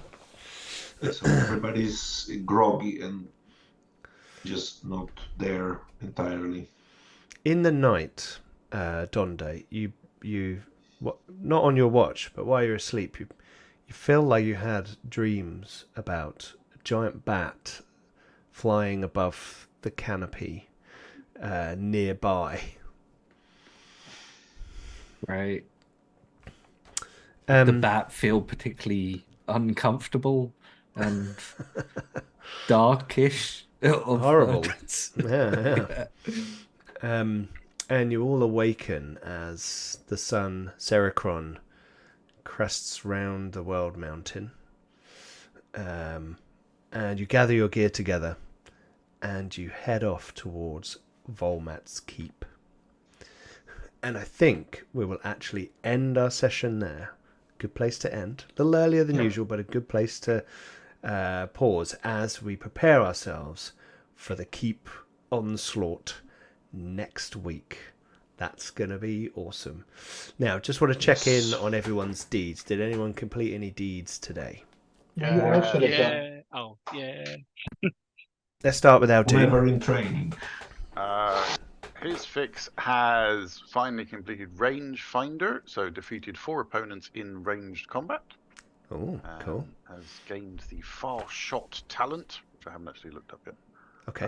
So everybody's groggy and just not there entirely. In the night, Donde, you not on your watch, but while you're asleep, you feel like you had dreams about a giant bat flying above the canopy nearby. Right. Um, The bat feel particularly uncomfortable and darkish. Horrible. Yeah. And you all awaken as the sun, Sericron, crests round the world mountain. And you gather your gear together and you head off towards Volmat's keep. And I think we will actually end our session there. Good place to end. A little earlier than usual, but a good place to pause as we prepare ourselves for the keep onslaught next week. That's going to be awesome. Now, just want to check in on everyone's deeds. Did anyone complete any deeds today? Yeah, I should have done. Yeah. Oh, yeah. Let's start with our team. Never in training. His fix has finally completed Range Finder, so defeated 4 opponents in ranged combat. Oh, cool. Has gained the Far Shot talent, which I haven't actually looked up yet. Okay.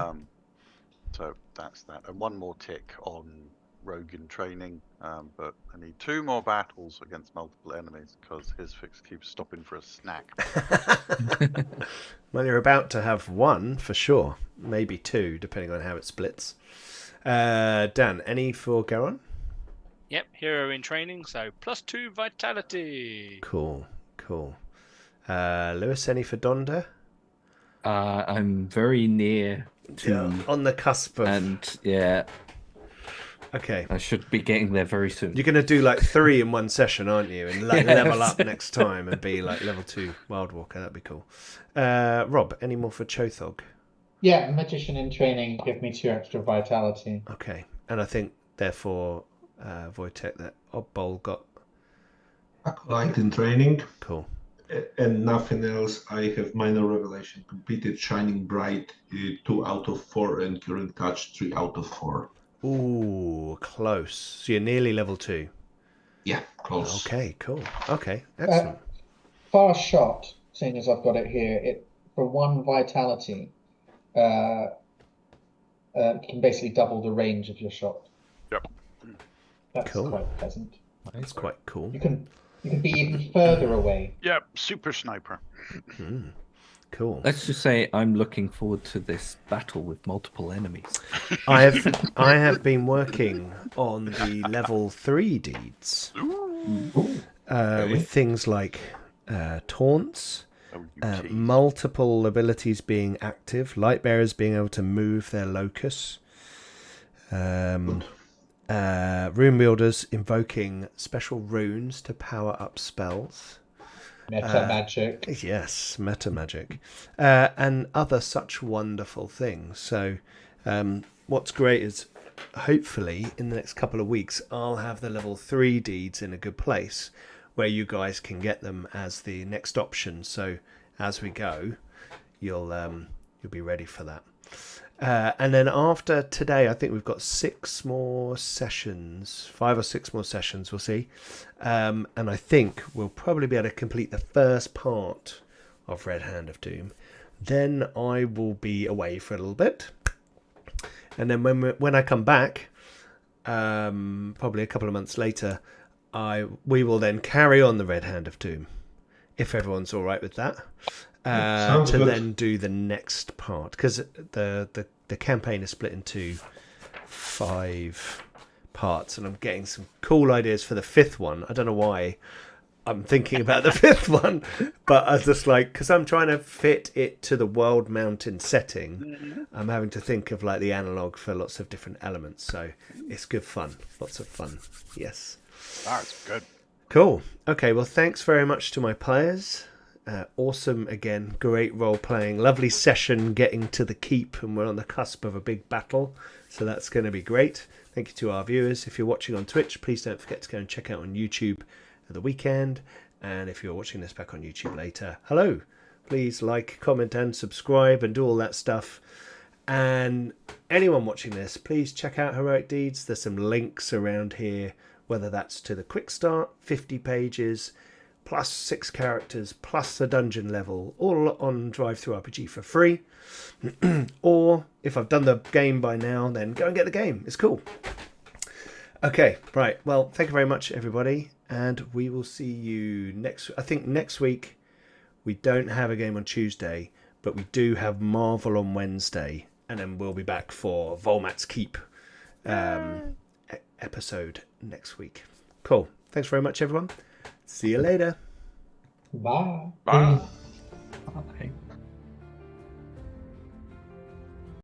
So that's that. And 1 more tick on Rogan training, but I need 2 more battles against multiple enemies because his fix keeps stopping for a snack. Well, you're about to have 1 for sure. Maybe 2, depending on how it splits. Dan, any for Garon? Yep, hero in training, so +2 vitality. Cool. Lewis, any for Donda? I'm very near to, On the cusp of... and yeah, Okay. I should be getting there very soon. You're going to do like 3 in one session, aren't you? And like level up next time and be like level 2 Wild Walker. That'd be cool. Rob, any more for Chothog? Yeah, magician in training, give me 2 extra vitality. Okay. And I think, therefore, Wojtek, that Oddball got... Acolyte in training. Cool. And nothing else. I have minor revelation completed, Shining Bright 2 out of 4, and Curing Touch 3 out of 4. Ooh, close. So you're nearly level 2. Yeah, close. Okay, cool. Okay, excellent. Fast shot, seeing as I've got it here, it for 1 vitality, can basically double the range of your shot. Yep. That's Cool. quite pleasant. That's quite cool. You can be even further away. Yep, super sniper. Cool. Let's just say I'm looking forward to this battle with multiple enemies. I have been working on the level 3 deeds with things like taunts, Oh, you tease. multiple abilities being active, light bearers being able to move their locus, rune wielders invoking special runes to power up spells. Meta magic. Yes, meta magic, and other such wonderful things. So, what's great is, hopefully, in the next couple of weeks, I'll have the level 3 deeds in a good place where you guys can get them as the next option. So, as we go, you'll be ready for that. And then after today, I think we've got 6 more sessions, 5 or 6 more sessions, we'll see. And I think we'll probably be able to complete the first part of Red Hand of Doom. Then I will be away for a little bit. And then when I come back, probably a couple of months later, we will then carry on the Red Hand of Doom, if everyone's all right with that. Sounds To good. then do the next part, because the campaign is split into 5 parts, and I'm getting some cool ideas for the 5th one. I don't know why I'm thinking about the 5th one, but I was just like, because I'm trying to fit it to the World Mountain setting, I'm having to think of like the analog for lots of different elements. So it's good fun, lots of fun. Yes. That's good. Cool. Okay, well, thanks very much to my players. Awesome again, great role playing, lovely session getting to the keep, and we're on the cusp of a big battle, so that's going to be great. Thank you to our viewers. If you're watching on Twitch, please don't forget to go and check out on YouTube at the weekend, and if you're watching this back on YouTube later, hello. Please like, comment and subscribe and do all that stuff. And anyone watching this, please check out Heroic Deeds. There's some links around here, whether that's to the quick start, 50 pages plus 6 characters, plus a dungeon level, all on DriveThruRPG for free. Or if I've done the game by now, then go and get the game. It's cool. Okay, right. Well, thank you very much, everybody. And we will see you next week. We don't have a game on Tuesday, but we do have Marvel on Wednesday. And then we'll be back for Volmat's Keep episode next week. Cool. Thanks very much, everyone. See you later. Bye. Bye. Okay.